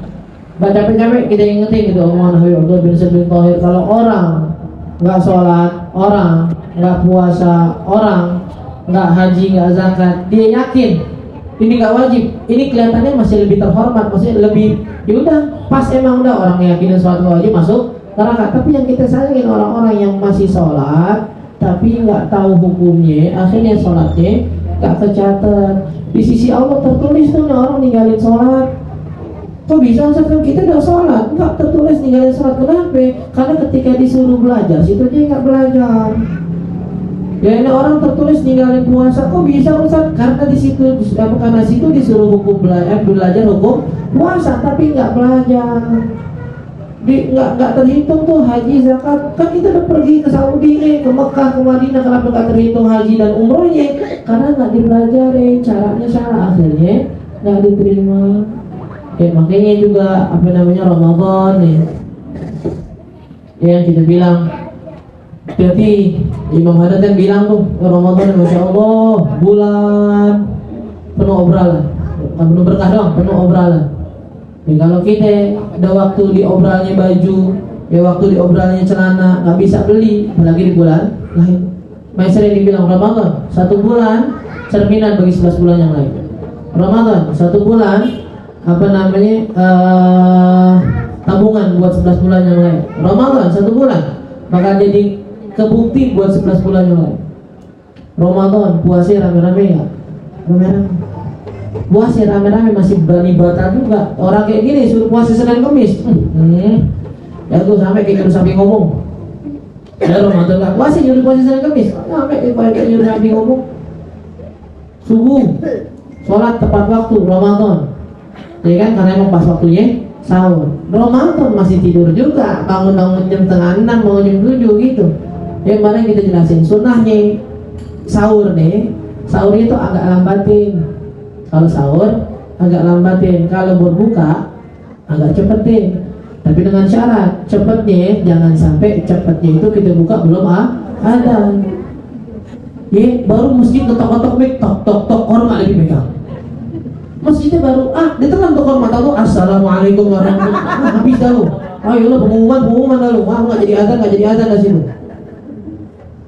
capek-capek kita ingetin gitu omongan Habib Abdul bin Said bin Thahir, kalau orang nggak sholat, orang nggak puasa, orang nggak haji, nggak zakat, dia yakin ini nggak wajib, ini kelihatannya masih lebih terhormat, masih lebih, ya udah pas, emang udah orang yakin sholat nggak wajib masuk neraka. Tapi yang kita sayangin orang-orang yang masih sholat tapi nggak tahu hukumnya, akhirnya sholatnya nggak tercatat di sisi Allah, tertulis tuh orang ninggalin sholat. Kok bisa Ustaz, kita udah sholat nggak tertulis ninggalin sholat? Kenapa? Karena ketika disuruh belajar situ dia nggak belajar. Ya ini orang tertulis ninggalin puasa, kok bisa Ustaz? Karena di situ, karena situ disuruh hukum belajar hukum puasa tapi nggak belajar. Nggak terhitung tuh haji, zakat. Kan kita udah pergi ke Saudi nih, ke Mekah, ke Madinah, kenapa nggak terhitung haji dan umrohnya? Karena nggak dipelajari, caranya salah, akhirnya nggak diterima. Ya makanya juga apa namanya Ramadan nih, yang kita bilang, berarti Imam Haddad kan bilang tuh Ramadan, Masya Allah bulan penuh obralan, bukan penuh berkah dong, penuh obralan. Ya, kalau kita ada waktu diobralnya baju, ya waktu diobralnya celana, nggak bisa beli, apalagi di bulan lain. Masih sering dibilang Ramadan 1 bulan cerminan bagi 11 bulan yang lain. Ramadan 1 bulan apa namanya tabungan buat 11 bulan yang lain. Ramadan 1 bulan bakal jadi kebukti buat 11 bulan yang lain. Ramadan puasa rame-rame ya, rame-rame. Puasa rame-rame masih berani batal juga. Orang kayak gini suruh puasa Senin Kamis. Ya tuh sampai kayak sapi ngomong. Ya Ramadan nggak puasa, nyuruh puasa Senin Kamis. Sampai kayak nyuruh sapi ngomong. Subuh sholat tepat waktu Ramadan. Ya kan, karena emang pas waktunya sahur. Ramadan masih tidur juga, bangun-bangun jam setengah 6, bangun jam 7 gitu. Yang mana kita jelasin sunnahnya sahur nih. Sahur itu agak lambatin. Kalau sahur agak lambatin, kalau berbuka agak cepetin. Tapi dengan syarat cepetnya jangan sampai cepetnya itu kita buka belum adzan. Ya, baru masjid ketok-ketok mic, tok-tok-tok, orang nggak lagi pegang. Masjidnya baru ditelan tuh orang mata tuh assalamualaikum warahmatullahi wabarakatuh. Habis dah lu. Ayo lo pengumuman dah lu. Nggak jadi adzan di sini.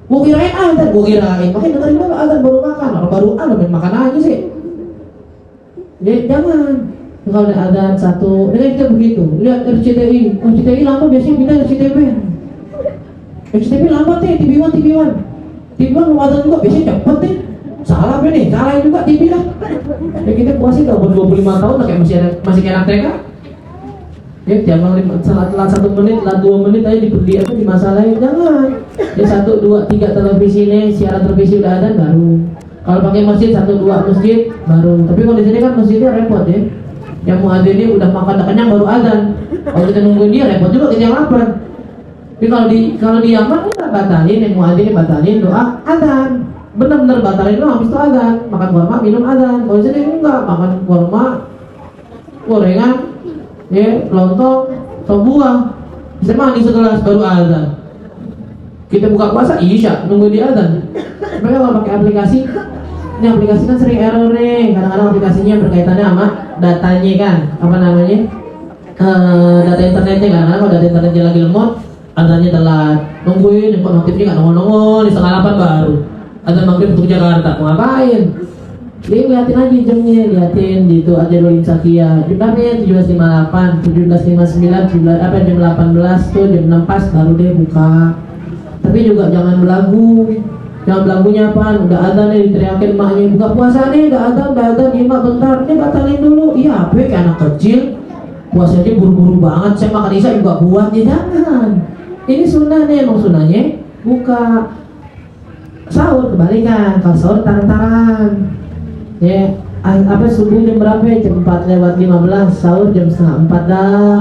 Gua kirain adzan, makanya dengerin dulu adzan baru makan. Orang baru makan aja sih. Ya jangan. Kalau ada adzan satu, dengan kita begitu. Lihat RCTI lambat biasanya kita RCTV. RCTV lambat nih, TV1. TV1 mau adzan juga biasanya cepet nih. Salah nih, salahin juga TV lah. Ya kita puasa udah umur 25 tahun lah, kayak masih kayak anak TK. Ya jangan telat 1 menit, telat 2 menit aja dimasalahin, jangan. Ya 1, 2, 3 televisi nih, siaran televisi udah ada baru. Kalau pakai masjid 1, 2 masjid baru. Tapi kalau di sini kan masjidnya repot ya. Yang mau adzan ini udah makan udah kenyang baru adzan. Kalau kita nungguin dia repot juga, kita yang lapar. Tapi kalau di Yaman udah batalin, yang mau adzan ini batalin, doa adzan. Benar-benar batalin doang, habis itu adzan. Makan kurma, minum adzan. Kalau di sini enggak, makan kurma, gorengan, ya lontong, sop buah. Bisa mandi segelas baru adzan. Kita buka puasa isya nunggu di adzan. Mereka kalau pakai aplikasi, ini aplikasi kan sering error nih. Kadang-kadang aplikasinya berkaitannya sama datanya kan, apa namanya, data internetnya. Kadang-kadang kalau data internetnya lagi lemot, adzannya telat. Nungguin, kok notifnya nggak nongol-nongol, di setengah 8 baru adzan maghrib untuk Jakarta. Mau ngapain? Dia liatin aja jamnya, liatin di itu aja dulu Insakia. Jumlahnya 17.58, 17.59, jam 18 tuh jam 6 pas baru deh buka. Tapi juga jangan belagu. Jangan belagunya apaan? Udah adzan nih diteriakin emaknya, buka puasa nih, udah adzan mak bentar, ini batalin dulu. Iya, apa kayak anak kecil. Puasanya buru-buru banget, saya makan isya juga buat, ya jangan. Ini sunnah nih, emang sunnahnya buka. Sahur kebalikan, kalau sahur taran-taran. Ya, subuh jam berapa ya? Jam 4:15, sahur jam setengah 4 dah.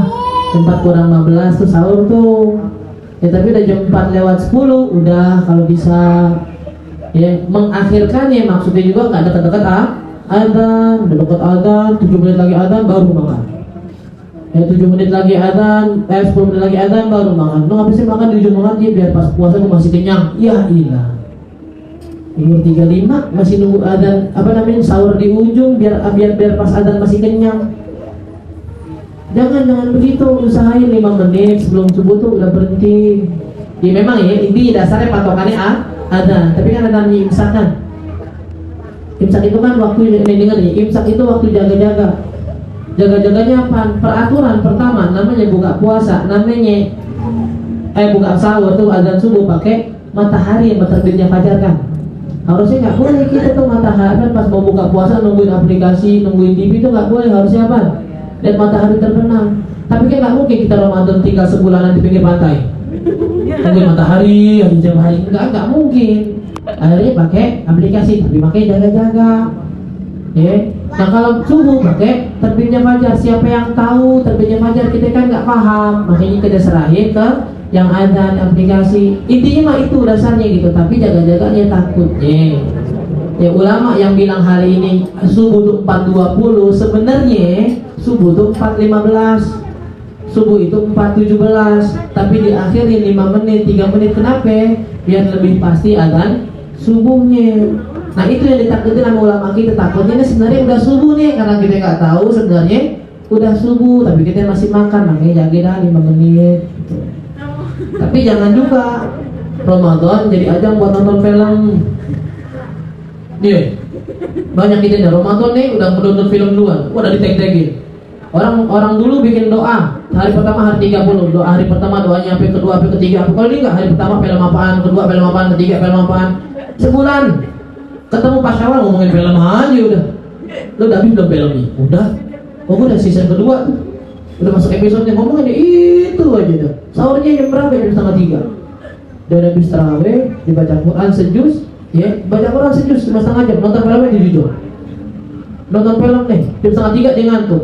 Jam 4 kurang 15 tuh sahur tuh. Ya tapi udah jam 4:10 udah kalau bisa. Ya, mengakhirkannya maksudnya juga nggak dekat-dekat adzan, udah dekat adzan, 7 menit lagi adzan baru makan. Ya 7 menit lagi adzan, 10 menit lagi adzan baru makan. Lu ngapain sih makan di ujung makan biar pas puasa lu masih kenyang? Ya ilah. Umur 35 masih nunggu adzan sahur di ujung biar pas adzan masih kenyang. Jangan begitu, usahain 5 menit sebelum subuh tuh udah berhenti. Ya memang ya, intinya dasarnya patokannya ada, tapi kan ada imsak kan. Imsak itu kan waktu ini dengar ya, imsak itu waktu jaga-jaga. Jaga-jaganya apa? Peraturan pertama namanya buka puasa, namanya buka sahur tuh azan subuh pakai matahari yang terbitnya fajar kan. Harusnya nggak boleh kita tuh matahari kan pas mau buka puasa nungguin aplikasi, nungguin TV itu nggak boleh, harusnya apa? Lihat matahari terbenam. Tapi kan nggak mungkin kita Ramadan tinggal sebulanan di pinggir pantai nungguin matahari, hari jam hari, nggak mungkin. Akhirnya pakai aplikasi, tapi pakai jaga-jaga. Ya. Nah kalau subuh pakai terbitnya fajar, siapa yang tahu terbitnya fajar, kita kan nggak paham, makanya kita serahin ke yang ada aplikasi. Intinya mah itu dasarnya gitu, tapi jaga-jaganya takutnya. Ya ulama yang bilang hari ini subuh tuh 4.20, sebenarnya subuh tuh 4.15, subuh itu 4.17, tapi diakhirin 5 menit, 3 menit. Kenapa? Biar lebih pasti adzan subuhnya. Nah itu yang ditakutin sama ulama kita, takutnya ini sebenarnya udah subuh nih, karena kita nggak tahu sebenarnya udah subuh, tapi kita masih makan, makanya jaga dah 5 menit gitu. Tapi jangan juga Ramadan jadi ajang buat nonton film. Nih banyak kita nih Ramadan nih udah menonton film duluan, udah diteg-tegin. Orang dulu bikin doa hari pertama, hari 30, doa hari pertama doanya apa, kedua apa, ketiga apa. Kalau ini enggak, hari pertama film apaan, kedua film apaan, ketiga film apaan. Sebulan ketemu pas awal ngomongin film aja udah. Lu udah habis belum filmnya? Udah. Oh udah season kedua tuh. Udah masuk episode-nya, ngomongin itu aja dah. Sahurnya jam berapa? Jam 2:30. Dan habis tarawih dibaca Quran sejus, ya, baca Quran sejus 2,5 jam, nonton filmnya di jujur. Nonton film nih, jam 2:30 dia ngantuk.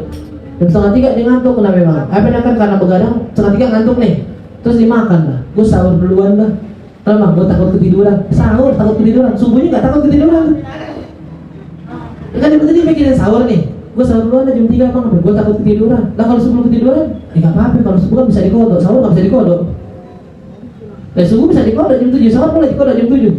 Jam 2:30 dia ngantuk, kenapa memang? Apa kan karena begadang, 2:30 ngantuk nih. Terus dimakan lah. Gue sahur duluan lah. Emang gue takut ketiduran. Sahur takut ketiduran, subuhnya nggak takut ketiduran. Ya kan dia tadi mikirin sahur nih. Gue sahur duluan lah jam 3 bang, gue takut ketiduran. Lah kalau sebelum ketiduran, ya nggak apa-apa. Kalau subuh kan bisa dikodok, sahur nggak bisa dikodok. Subuh bisa dikodok jam 7, sahur boleh dikodok jam 7.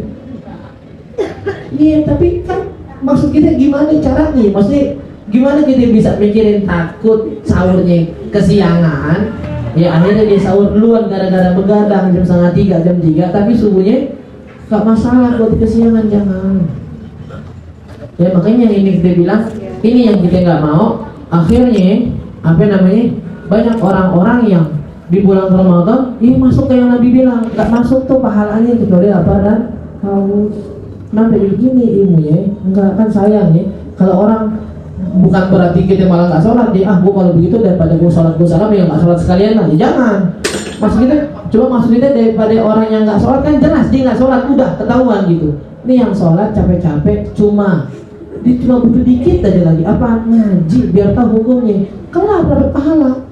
Iya, tapi kan maksud kita gimana caranya? Maksudnya gimana kita bisa mikirin takut sahurnya kesiangan? Ya akhirnya dia sahur duluan gara-gara begadang jam 2:30, jam 3, tapi subuhnya gak masalah buat kesiangan, jangan. Ya makanya ini kita bilang, ini yang kita gak mau. Akhirnya banyak orang-orang yang di bulan Ramadan ini masuk ke yang Nabi bilang, gak masuk tuh pahalanya kecuali apa dan haus. Kenapa begini ilmunya? Enggak, kan sayang ya kalau orang, bukan berarti kita malah nggak sholat dia, gua kalau begitu daripada gua sholat gua salam ya nggak sholat sekalian lah, ya jangan. Maksud kita daripada orang yang nggak sholat kan jelas dia nggak sholat, udah ketahuan gitu. Ini yang sholat capek-capek cuma butuh dikit aja lagi apa ngaji biar tahu hukumnya, kelar dapat pahala.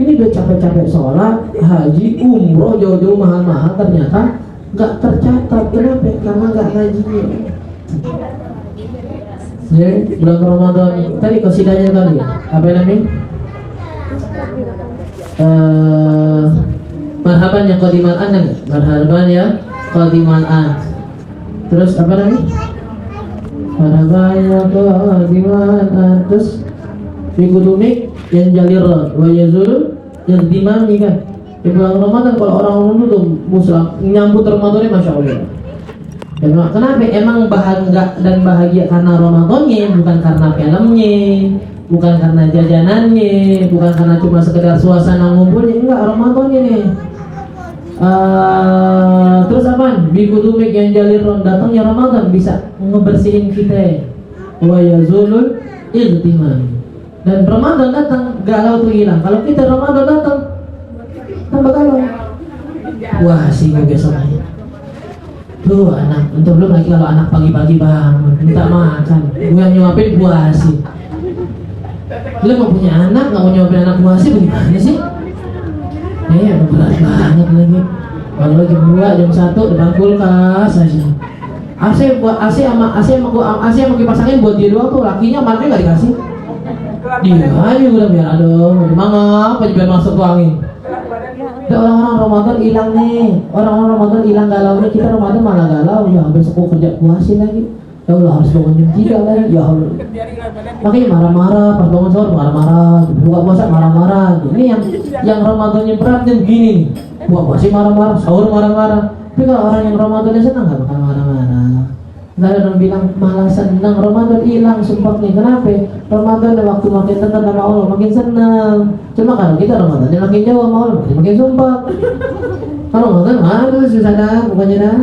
Ini udah capek-capek sholat, haji, umroh jauh-jauh mahal-mahal ternyata nggak tercatat. Kenapa? Karena nggak ngajinya. Ya, bulan Ramadan tadi qasidahnya kali ya. Apa namanya? Marhaban ya qadiman an, marhaban ya qadiman an. Terus apa namanya? Marhaban ya qadiman an. Terus bikudumik yang jalir wa yazul yang dimani kan. Di bulan Ramadan kalau orang tuh muslim nyambut Ramadannya masya Allah. Kenapa? Emang bangga dan bahagia karena Ramadannya, bukan karena filmnya, bukan karena jajanannya, bukan karena cuma sekedar suasana ngumpulnya. Enggak, Ramadannya nih. Terus apaan? Bikudumik yang jaliron, datangnya Ramadan bisa ngebersihin kita. Wa yazulul iltimam. Dan Ramadan datang, galau tuh hilang. Kalau kita Ramadan datang, tambah galau. Wah, sih gue besoknya. Tuh anak, untuk belum lagi kalau anak pagi-pagi bangun minta makan, gue yang nyuapin buasi. Lu mau punya anak, gak mau nyuapin anak buasi bagaimana sih? Berat banget lagi. Kalau jam 2, jam 1 depan kulkas aja. AC sama kipas angin buat dia doang tuh, lakinya matanya gak dikasih. Dia aja udah biar aduh, mangap aja biar masuk tuh angin. Orang-orang Ramadan hilang nih, orang-orang Ramadan hilang galau nih, kita Ramadan malah galau, ya besok kerja puasin lagi. Ya Allah harus bangun jam 3 lagi, ya Allah. Makanya marah-marah, pas bangun sahur marah-marah, buka puasa marah-marah. Ini yang Ramadannya berat nih begini nih. Buka puasa marah-marah, sahur marah-marah. Tapi kalau orang yang Ramadannya senang nggak bakal marah-marah. Nggak ada orang bilang malah senang, Ramadan hilang sumpahnya. Kenapa? Ramadan waktu makin dekat sama Allah makin senang. Cuma kalau kita Ramadannya makin jauh sama Allah makin sumpah. Kalau Ramadan aduh susah dah, bukannya dah.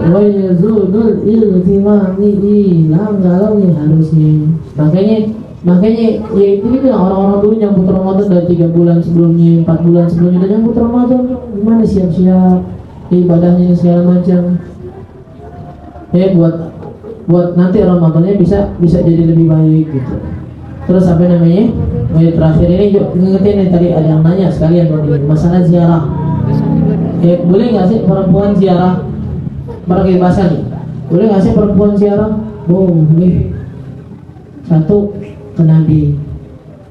Wa yazulul iltimami hilang galaunya harusnya. Makanya ya itu kan orang-orang dulu nyambut Ramadan dari 3 bulan sebelumnya, 4 bulan sebelumnya udah nyambut Ramadan. Gimana siap-siap ibadahnya segala macam. Buat nanti Ramadannya bisa jadi lebih baik gitu. Terus apa namanya? Terakhir ini yuk ingetin nih, tadi ada yang nanya sekalian masalah ziarah. Boleh nggak sih perempuan ziarah? Pakai bahasa nih, boleh nggak sih perempuan ziarah? Boleh. Satu, ke Nabi.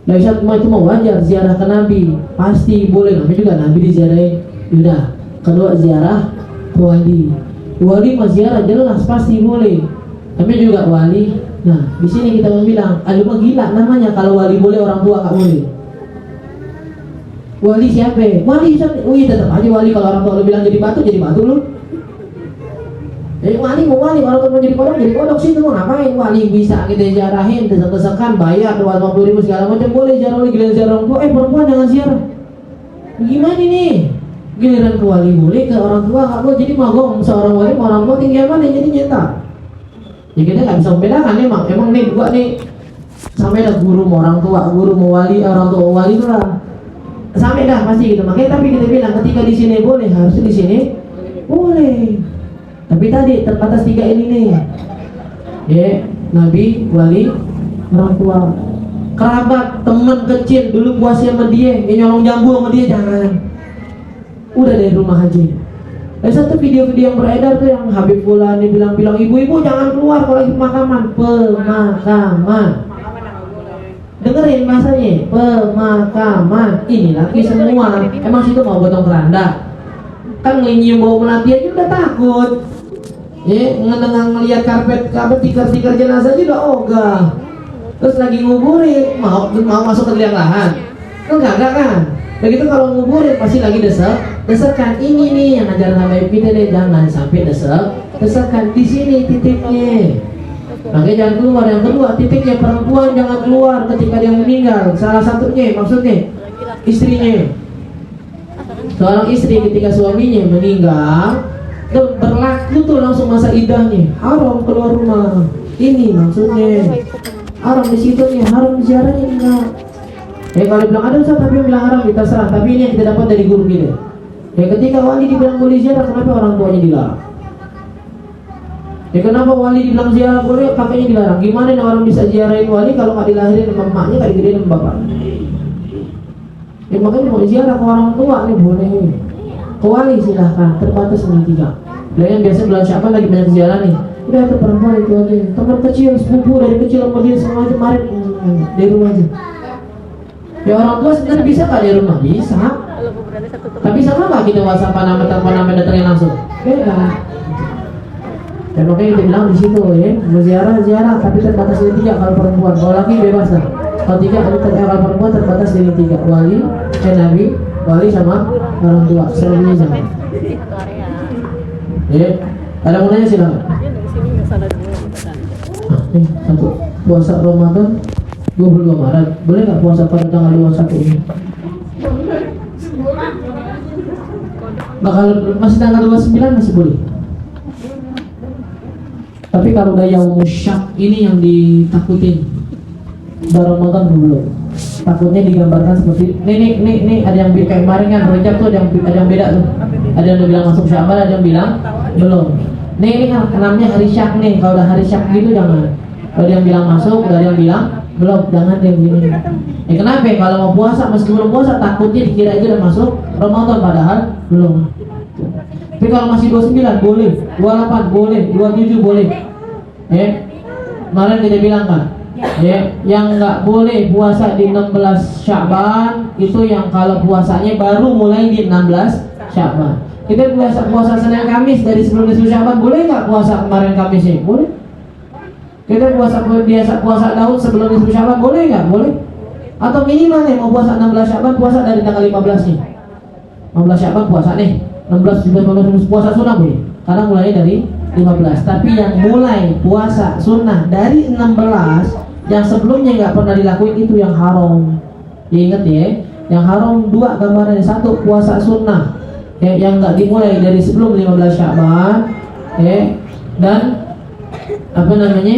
Nah, itu mau wajar ziarah ke Nabi, pasti boleh. Nabi juga Nabi diziarahin. Udah. Kedua, ziarah ke wali. Wali mah ziarah jelas pasti boleh. Tapi juga wali. Nah, di sini kita mau bilang, aduh gila namanya kalau wali boleh orang tua nggak boleh. Wali siapa? Wali siapa? Oh iya tetap aja wali. Kalau orang tua lu bilang jadi batu lu. Wali mau wali, kalau mau jadi kodok sih, mau ngapain? Wali bisa kita ziarahin, desek-desekan, bayar 250.000 segala macam, boleh ziarah wali, giliran ziarah orang tua, perempuan jangan ziarah. Gimana nih? Giliran ke wali boleh, ke orang tua nggak boleh. Jadi mau seorang wali, orang tua tinggal mana? Jadi nyetak. Ya kita nggak bisa membedakan emang nih gua nih sampai dah guru mau orang tua, guru mau wali, orang tua wali itu lah. Sampai dah pasti gitu. Makanya tapi kita bilang ketika di sini boleh, harusnya di sini boleh. Tapi tadi terbatas 3 ini nih. Nabi, wali, orang tua, kerabat, teman kecil dulu puasa sama dia, nyolong jambu sama dia jangan. Udah dari rumah aja. Ada satu video-video yang beredar tuh yang Habib Fulan nih bilang ibu-ibu jangan keluar kalau lagi pemakaman. Dengerin bahasanya, pemakaman. Ini lagi semua. Emang situ mau potong keranda? Kan nyium bau melati aja udah takut. Ngelihat karpet tikar jenazah aja udah ogah. Terus lagi nguburin mau masuk ke liang lahan. Enggak kan? Begitu kalau nguburin pasti lagi desekan. Ini nih yang ajaran Habib kita deh, jangan sampai desekan di sini titiknya. Makanya jangan keluar. Yang kedua, titiknya perempuan jangan keluar ketika dia meninggal. Salah satunya maksudnya istrinya. Seorang istri ketika suaminya meninggal berlaku tuh langsung masa idahnya, haram keluar rumah. Ini maksudnya haram di situ nih, haram ziarahnya enggak. Kalau bilang ada Ustaz tapi bilang haram kita serah. Tapi ini yang kita dapat dari guru kita. Ketika wali dibilang boleh ziarah, kenapa orang tuanya dilarang? Kenapa wali dibilang ziarah boleh, kakaknya dilarang? Gimana nih orang bisa ziarahin wali kalau nggak dilahirin sama emaknya, nggak digedein sama bapaknya? Makanya mau ziarah ke orang tua nih boleh. Ke wali silahkan, terbatas nih 3. Yang biasa bulan Syaban lagi banyak ziarah nih. Udah itu perempuan itu aja. Teman kecil, sepupu dari kecil sama dia semua aja kemarin di rumah aja. Ya orang tua sebenarnya bisa nggak di rumah? Bisa. Tapi sama nggak kita WhatsApp telepon nama datangin langsung? Beda. Dan makanya kita bilang di situ mau ziarah tapi terbatas dari 3 kalau perempuan. Kalau laki bebas lah. Kalau 3 kalau perempuan terbatas dari 3 wali, Nabi, wali sama orang tua. Selebihnya sama. Ada mau nanya silakan. Satu puasa Ramadan 22 Maret. Boleh nggak puasa pada tanggal 21 ini? Bakal masih tanggal 29 masih boleh. Tapi kalau udah Yaumus Syak ini yang ditakutin. Udah Ramadan belum. Takutnya digambarkan seperti ini ada yang kayak kemarin kan Rajab tuh ada yang beda tuh. Ada yang bilang masuk Syaban, ada yang bilang belum. Ini kan namanya hari Syak nih. Kalau udah hari Syak gitu jangan. Kalau ada yang bilang masuk, ada yang bilang belum, jangan deh gini. Kenapa? Kalau mau puasa meskipun puasa takutnya dikira itu udah masuk Ramadan padahal belum. Tapi kalau masih 29 boleh, 28 boleh, 27 boleh. Kemarin kita bilang kan, yang nggak boleh puasa di 16 Sya'ban itu yang kalau puasanya baru mulai di 16 Sya'ban. Kita biasa puasa Senin Kamis dari sebelum nisfu Sya'ban, boleh nggak puasa kemarin Kamis ini? Boleh. Kita biasa puasa Daud sebelum nisfu Sya'ban, boleh nggak? Boleh. Atau minimal nih mau puasa 16 Sya'ban, puasa dari tanggal 15 nih. 15 Sya'ban puasa nih. 16, 17, 18 puasa sunnah boleh. Karena mulai dari 15. Tapi yang mulai puasa sunnah dari 16 yang sebelumnya nggak pernah dilakuin itu yang haram. Diingat ya, yang haram dua gambarannya. Satu, puasa sunnah yang nggak dimulai dari sebelum 15 Sya'ban, dan apa namanya,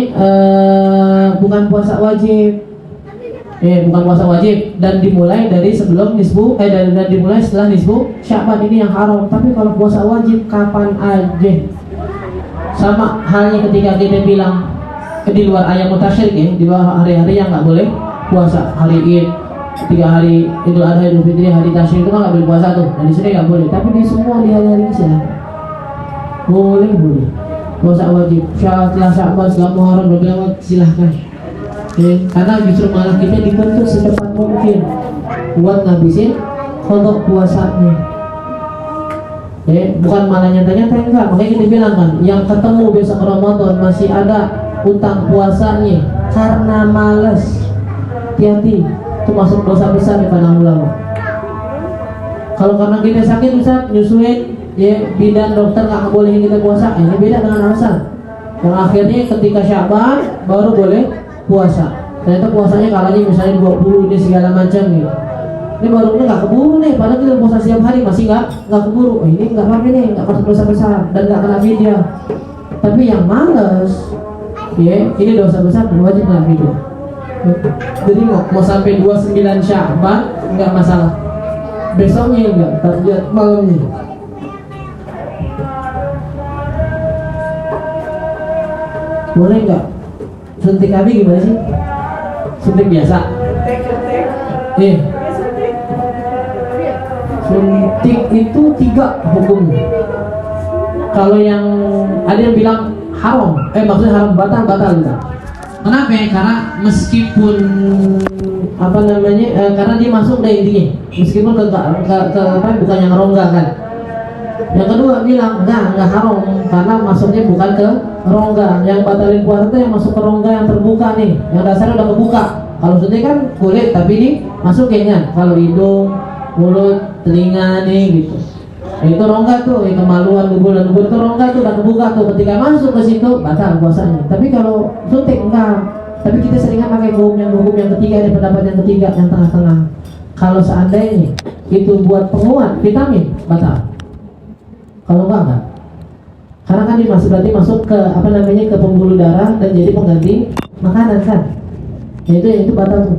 bukan puasa wajib, bukan puasa wajib, dan dimulai dari sebelum nisfu, dan dimulai setelah nisfu Sya'ban, ini yang haram. Tapi kalau puasa wajib kapan aja, sama halnya ketika kita bilang di luar ayam mutasyrik, di luar hari-hari yang nggak boleh puasa, hari Id, 3 hari Idul Adha, Idul Fitri, hari tasyrik itu kan nggak boleh puasa tuh. Dan di sini nggak boleh. Tapi di semua di hari-hari ini silakan. Boleh. Puasa wajib. Setelah Sya'ban, setelah Muharram, berapa silahkan. Karena justru malah kita dibentuk secepat mungkin buat ngabisin untuk puasanya. Bukan malah nyata-nyata, enggak. Makanya kita bilang kan, yang ketemu besok Ramadan masih ada utang puasanya karena malas, hati-hati. Itu masuk dosa besar di pandang ulama. Kalau karena kita sakit, Ustaz, nyusuin, bidan dokter nggak bolehin kita puasa, ini beda dengan alasan. Yang akhirnya ketika Sya'ban baru boleh puasa. Ternyata puasanya kalanya misalnya 20 ini segala macam gitu. Ini barunya nggak keburu nih, padahal kita puasa setiap hari masih nggak keburu. Ini nggak apa-apa nih, nggak masuk dosa besar dan nggak kena video. Tapi yang malas, ini dosa besar dan wajib kena video. Jadi mau sampai 29 Sya'ban nggak masalah, besoknya enggak, tapi malamnya. Boleh nggak? Suntik KB gimana sih? Suntik biasa? Suntik itu 3 hukumnya. Kalau yang ada yang bilang haram, maksudnya haram, batal gitu. Kenapa? Karena meskipun apa namanya, karena dia masuk dari intinya, meskipun bukan yang rongga kan. Yang kedua bilang enggak haram karena masuknya bukan ke rongga. Yang batalin puasa itu yang masuk ke rongga yang terbuka nih, yang dasarnya udah kebuka. Kalau suntik kan kulit, tapi ini masukin kan. Kalau hidung, mulut, telinga nih gitu. Itu rongga tuh, kemaluan, dubur itu rongga tuh udah kebuka tuh. Ketika masuk ke situ batal puasanya. Tapi kalau suntik enggak. Tapi kita seringnya pakai hukum yang ketiga, ada pendapat yang ketiga, yang tengah-tengah. Kalau seandainya itu buat penguat vitamin, batal. Kalau enggak. Karena kan dia berarti masuk ke ke pembuluh darah dan jadi pengganti makanan kan. Itu batal tuh.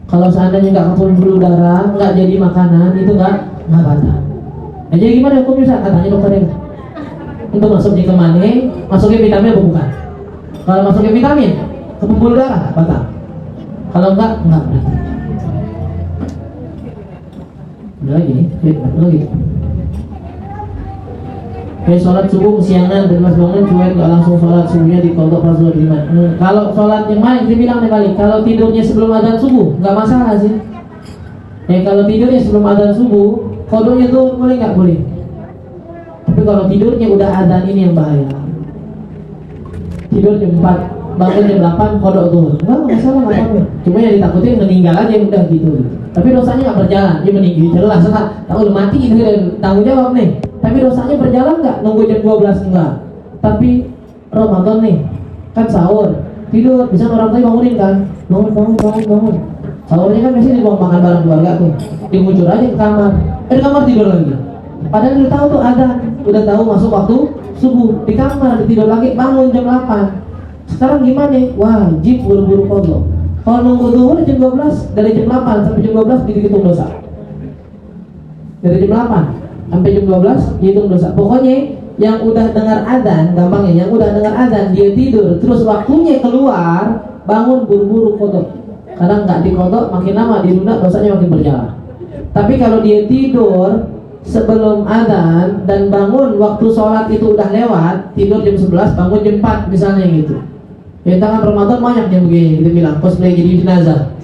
Kalau seandainya enggak ke pembuluh darah, enggak jadi makanan, itu enggak batal. Nah, jadi gimana hukumnya Ustaz? Katanya dokternya untuk masuknya ke mana? Masuknya vitamin atau bukan? Kalau masuknya vitamin ke pembuluh darah, batal. Kalau enggak berarti. Udah lagi nih, lagi. Sholat subuh kesiangan dan mas bangun cuek, gak langsung sholat subuhnya di kodok pas sholat iman. Kalau sholat yang mana kita bilang nih kali, kalau tidurnya sebelum adzan subuh nggak masalah sih. Kalau tidurnya sebelum adzan subuh, kodoknya tuh boleh nggak boleh. Tapi kalau tidurnya udah adzan, ini yang bahaya. Tidur jam 4, bangun jam 8, kodok tuh nggak masalah, nggak apa-apa. Cuma yang ditakutin meninggal aja udah gitu. Tapi dosanya nggak berjalan, dia meninggal jelas. Tahu udah mati gitu dan tanggung jawab nih. Tapi dosanya berjalan nggak? Nunggu jam 12 enggak. Tapi Ramadan nih, kan sahur, tidur, bisa orang tua bangunin kan? Bangun. Sahurnya kan biasanya dibawa makan bareng keluarga tuh. Dimuncul aja ke kamar. Di kamar tidur lagi. Padahal udah tahu tuh adzan, udah tahu masuk waktu subuh. Di kamar tidur lagi, bangun jam 8. Sekarang gimana? Wajib buru-buru kodok. Kalau nunggu zuhur jam 12, dari jam 8 sampai jam 12 dihitung dosa. Dari jam 8 sampai jam 12 dihitung dosa. Pokoknya yang udah dengar adzan, gampangnya yang udah dengar adzan dia tidur, terus waktunya keluar, bangun buru-buru kodok. Karena nggak dikodok makin lama ditunda, dosanya makin berjalan. Tapi kalau dia tidur sebelum adzan dan bangun waktu sholat itu udah lewat, tidur jam 11, bangun jam 4 misalnya gitu. Ya tangan Ramadan banyak yang begini, kita bilang cosplay jadi jenazah.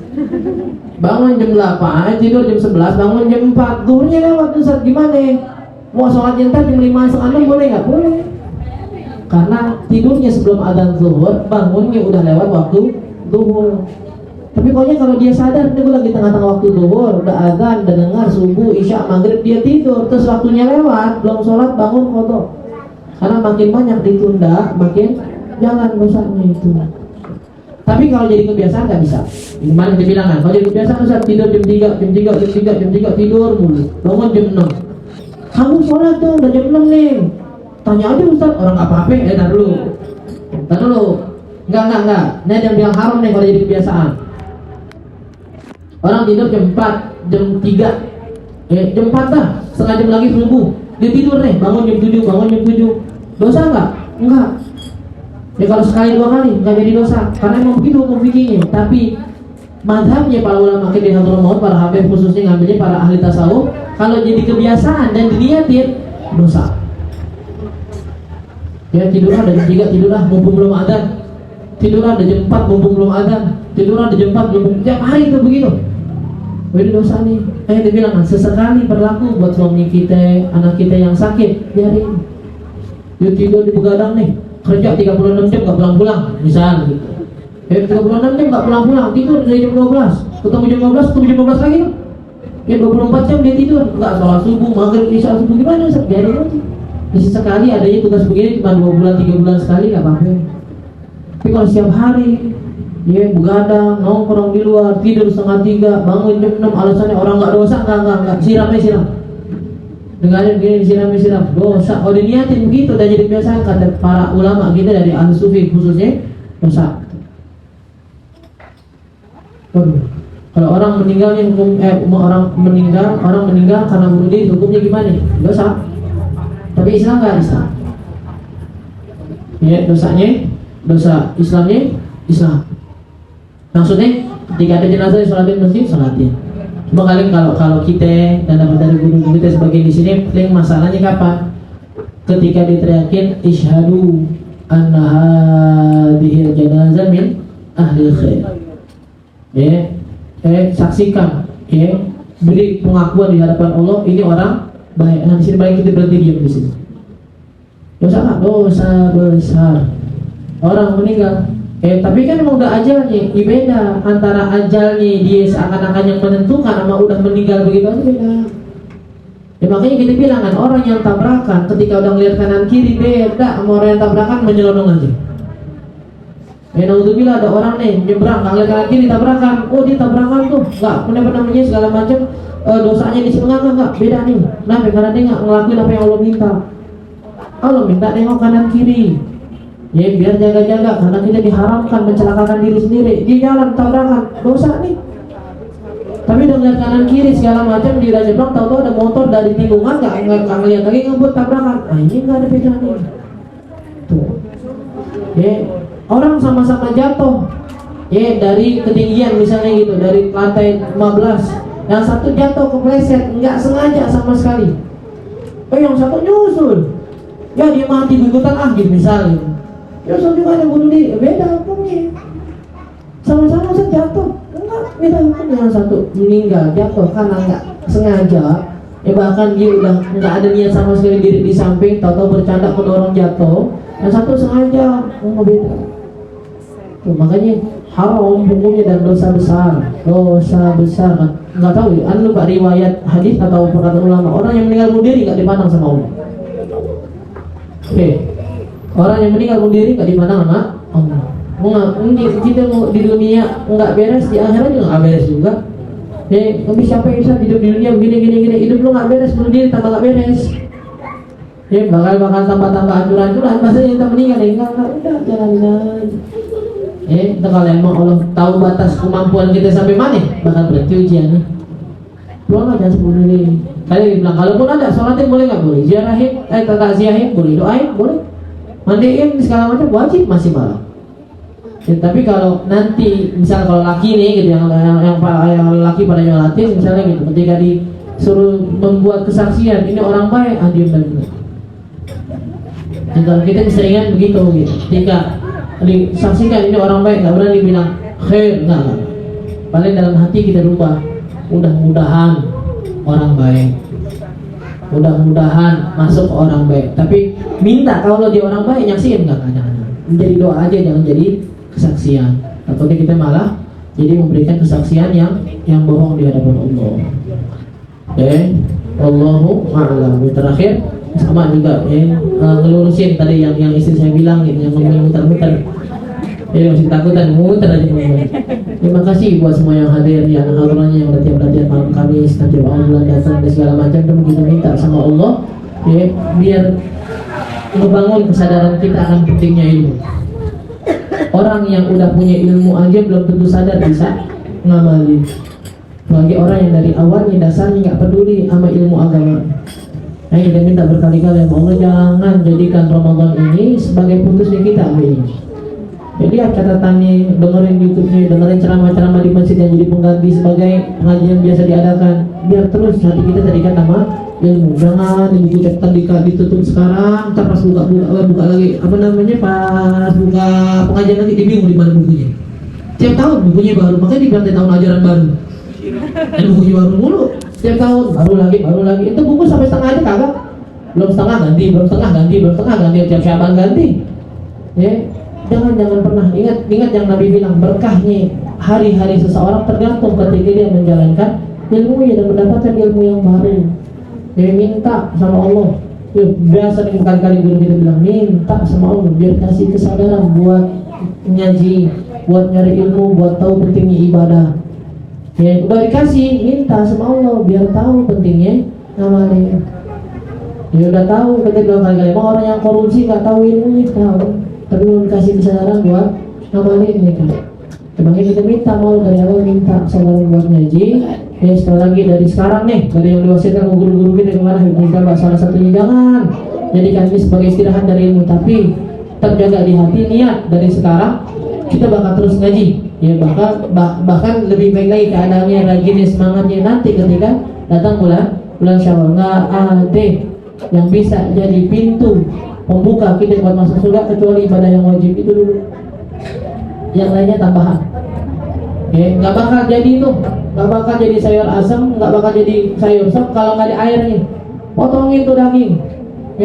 Bangun jam 8, tidur jam 11, bangun jam 4, zuhurnya lewat Ustaz, gimana? Mau sholatnya ntar jam 5 setengah 6 boleh nggak? Boleh. Karena tidurnya sebelum adzan zuhur, bangunnya udah lewat waktu zuhur. Tapi kalau dia sadar, dia lagi tengah-tengah waktu zuhur, udah adzan, udah dengar subuh, isya, maghrib, dia tidur, terus waktunya lewat, belum sholat, bangun kodok. Karena makin banyak ditunda, makin jalan dosanya itu. Tapi kalau jadi kebiasaan nggak bisa. Gimana dia bilang kan? Kalau jadi kebiasaan Ustaz, tidur jam 3 tidur mulu, bangun jam 6. Kamu sholat tuh udah jam 6 nih. Tanya aja Ustaz, orang apa-apa, tar dulu. Enggak. Ini ada yang bilang haram nih kalau jadi kebiasaan. Orang tidur jam 4, jam 3, jam 4 dah, setengah jam lagi subuh. Dia tidur nih, bangun jam 7. Dosa enggak? Enggak. Ya kalau sekali 2 kali enggak jadi dosa, karena emang begitu hukum fikihnya. Tapi madhabnya para ulama fikih Hadramaut, para habib khususnya ngambilnya para ahli tasawuf, kalau jadi kebiasaan dan diniatin, dosa. Ya tidurlah ada jam 3, tidurlah mumpung belum adzan. Tidurlah ada jam 4 mumpung belum adzan. Tidurlah ada jam 4 mumpung, tiap hari itu begitu. Ini dosa nih. Dia bilang kan sesekali berlaku buat suami kita, anak kita yang sakit, biarin. Dia tidur di begadang nih, kerja 36 jam gak pulang-pulang, misal gitu. 36 jam gak pulang-pulang, tidur dari jam 12, ketemu jam 12 lagi. Ya 24 jam dia tidur, gak sholat subuh, maghrib, isya, subuh, gimana? Biarin aja. Bisa sekali adanya tugas begini cuma 2 bulan, 3 bulan sekali gak apa-apa. Tapi kalau setiap hari dia begadang, nongkrong di luar, tidur setengah 3, bangun jam 6, alasannya orang gak dosa, enggak, siram. Dengarin begini, siram, dosa. Kalau diniatin begitu, udah jadi biasa, kata para ulama kita dari ahli sufi khususnya, dosa. Kalau orang meninggal orang meninggal karena bunuh diri, hukumnya gimana? Dosa. Tapi Islam nggak Islam. Ya dosanya, dosa. Islamnya Islam. Maksudnya ketika ada jenazah disolatin masjid, sholatin. Cuma kalian kalau kita dan dapat dari guru kita sebagai di sini, paling masalahnya kapan? Ketika diteriakin isyhadu anna hadhil janazah min ahli khair. Saksikan, beri pengakuan di hadapan Allah ini orang baik. Nah di sini baik kita berhenti diam di sini. Dosa nggak? Dosa besar. Orang meninggal. Tapi kan emang udah ajalnya. Beda antara ajalnya dia seakan-akan yang menentukan sama udah meninggal begitu aja beda. Makanya kita bilang kan orang yang tabrakan ketika udah ngeliat kanan kiri beda sama orang yang tabrakan menyelonong aja. Naudzubillah ada orang nih nyebrang nggak ngeliat kanan kiri tabrakan. Oh dia tabrakan tuh nggak namanya segala macam. Dosanya di sini enggak beda nih. Kenapa? Karena dia nggak ngelakuin apa yang Allah minta. Allah minta nengok kanan kiri. Biar jaga-jaga karena kita diharamkan mencelakakan diri sendiri. Di jalan tabrakan dosa nih. Tapi udah ngeliat kanan kiri segala macam di raja bang, tahu-tahu ada motor dari tikungan nggak ngeliat lagi ngebut tabrakan. Ini nggak ada bedanya. Tuh. Orang sama-sama jatuh. Dari ketinggian misalnya gitu, dari lantai 15. Yang satu jatuh kepleset, nggak sengaja sama sekali. Yang satu nyusul. Ya dia mati ikutan gitu misalnya. Nyusul juga ada bunuh diri, beda hukumnya. Sama-sama jatuh, enggak beda hukumnya. Yang satu meninggal jatuh karena nggak sengaja. Bahkan dia udah nggak ada niat sama sekali diri di samping, tahu-tahu bercanda kedorong jatuh. Yang satu sengaja, beda. Tuh, makanya haram hukumnya dan dosa besar kan. Nggak tahu ya, lupa riwayat hadis atau perkataan ulama, orang yang meninggal bunuh diri nggak dipandang sama Allah. Orang yang meninggal bunuh diri nggak dipandang sama Allah. Kita di dunia nggak beres, di akhirat juga nggak beres juga. Tapi siapa yang bisa hidup di dunia begini, hidup lu nggak beres, bunuh diri tambah nggak beres. Bakal tambah hancur-hancuran. Maksudnya kita meninggal udah jalanin aja. Kalau emang Allah tahu batas kemampuan kita sampai mana, bakal berhenti ujiannya. Doa aja bunuh diri. Kalian bilang kalaupun ada sholatin boleh nggak? Boleh. Ziarahin, takziahin boleh, doain boleh. Mandiin segala macam wajib masih malam. Tapi kalau nanti misal kalau laki nih gitu yang laki pada nyolatin misalnya gitu, ketika disuruh membuat kesaksian ini orang baik, diem dan kalau kita bisa ingat begitu gitu. Ketika disaksikan ini orang baik, nggak berani dibilang khair, nggak. Paling dalam hati kita rubah, mudah-mudahan orang baik. mudah-mudahan masuk ke orang baik. Tapi minta kalau dia orang baik nyaksiin enggak, jangan. Menjadi doa aja, jangan jadi kesaksian. Takutnya kita malah jadi memberikan kesaksian yang bohong di hadapan Allah. Oke, Allahu a'lam. Terakhir sama juga ngelurusin tadi yang istri saya bilang gitu, yang ngomongin muter-muter. Masih takutan muter aja ngomong. Terima kasih buat semua yang hadir, yang hadrannya, yang latihan malam Kamis, nanti bulan datang dan segala macam. Dan kita minta sama Allah ya, biar membangun kesadaran kita akan pentingnya ilmu. Orang yang udah punya ilmu aja belum tentu sadar bisa ngamalin. Bagi orang yang dari awalnya dasarnya nggak peduli sama ilmu agama. Nah, kita minta berkali-kali sama Allah, jangan jadikan Ramadan ini sebagai putusnya kita ini. Jadi catatannya, dengerin YouTube-nya, dengerin ceramah-ceramah di masjid yang jadi pengganti sebagai pengajian biasa diadakan. Biar terus hati kita terikat sama ilmu. Jangan buku catatan ditutup sekarang, ntar pas buka lagi pas buka pengajian nanti bingung di mana bukunya. Tiap tahun bukunya baru, makanya diganti tahun ajaran baru. Dan bukunya baru mulu. Tiap tahun baru lagi. Itu buku sampai setengah aja kagak. Belum setengah ganti, tiap Syaban ganti. Ya. Jangan pernah ingat yang Nabi bilang, berkahnya hari-hari seseorang tergantung ketika dia menjalankan ilmunya dan mendapatkan ilmu yang baru. Dia minta sama Allah. Biasa nih berkali-kali guru kita bilang, minta sama Allah biar kasih kesadaran buat ngaji, buat nyari ilmu, buat tahu pentingnya ibadah. Ya udah dikasih, minta sama Allah biar tahu pentingnya ngamalin. Ya udah tahu, kita bilang kali-kali, emang orang yang korupsi nggak tahu ilmunya, tahu. Tapi belum kasih kesadaran buat ngamalin ini kan. Makanya kita minta mau dari awal minta kesadaran buat ngaji. Ya sekali lagi dari sekarang nih, dari yang diwasiatkan guru-guru kita kemana kita bahas salah satunya, jangan jadikan ini sebagai istirahat dari ilmu, tapi terjaga di hati niat dari sekarang kita bakal terus ngaji. Ya bahkan lebih baik lagi keadaannya, rajinnya, semangatnya nanti ketika datang bulan Syawal. Nggak ada yang bisa jadi pintu pembuka kita buat masuk surga kecuali ibadah yang wajib itu dulu. Yang lainnya tambahan. Nggak bakal jadi itu, nggak bakal jadi sayur asam, nggak bakal jadi sayur sop kalau nggak ada airnya. Potongin tuh daging,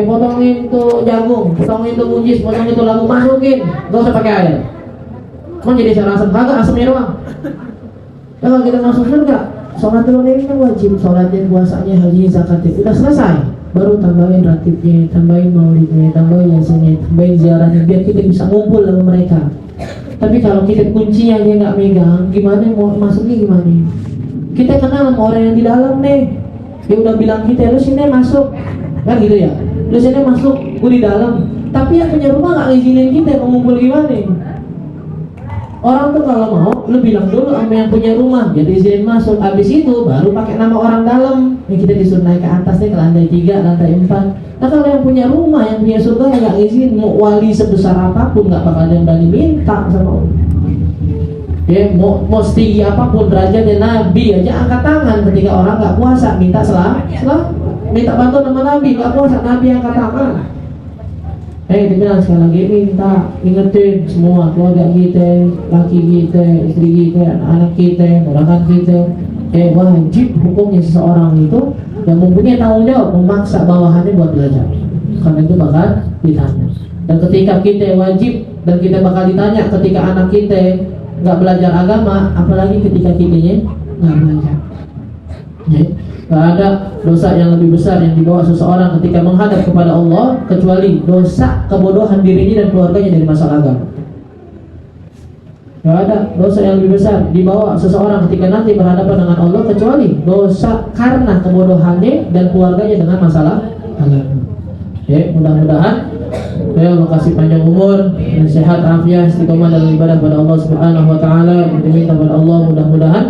potongin tuh jagung, potongin tuh buncis, potongin tuh labu, masukin, nggak usah pakai air. Mau jadi sayur asam kagak, asamnya doang. Kalau kita masuk surga, sholat dulu ini kan wajib, sholatnya, puasanya, haji, zakatnya, udah selesai. Baru tambahin ratibnya, tambahin maulidnya, tambahin yasinnya, tambahin ziarahnya, biar kita bisa ngumpul sama mereka. Tapi kalau kita kuncinya aja nggak megang, gimana mau masuknya gimana? Kita kenal sama orang yang di dalam nih. Dia udah bilang kita, lu sini masuk, kan gitu ya? Lu sini masuk, gue di dalam. Tapi yang punya rumah nggak ngizinin kita mau ngumpul gimana? Orang tuh kalau mau, lu bilang dulu sama yang punya rumah, jadi izin masuk. Habis itu baru pakai nama orang dalam. Ini kita disuruh naik ke atas nih, ke lantai 3, lantai 4. Nah kalau yang punya rumah, yang punya surga nggak izin, mau wali sebesar apapun nggak bakal ada yang berani minta sama Allah. Ya mau setinggi apapun derajatnya Nabi aja angkat tangan ketika orang nggak puasa minta minta bantuan sama Nabi, nggak puasa Nabi angkat tangan. Dibilang sekali lagi minta, ingetin semua keluarga kita, laki kita, istri kita, anak-anak kita, ponakan kita. Wajib hukumnya seseorang itu yang mempunyai tanggung jawab memaksa bawahannya buat belajar, karena itu bakal ditanya. Dan ketika kita wajib dan kita bakal ditanya ketika anak kita nggak belajar agama, apalagi ketika kitanya nggak belajar. Nggak ada dosa yang lebih besar yang dibawa seseorang ketika menghadap kepada Allah kecuali dosa kebodohan dirinya dan keluarganya dari masalah agama. Nggak ada dosa yang lebih besar dibawa seseorang ketika nanti berhadapan dengan Allah kecuali dosa karena kebodohannya dan keluarganya dengan masalah agama. Mudah-mudahan Allah kasih panjang umur dan sehat afiat istiqomah dalam ibadah kepada Allah Subhanahu wa taala. Kita minta kepada Allah mudah-mudahan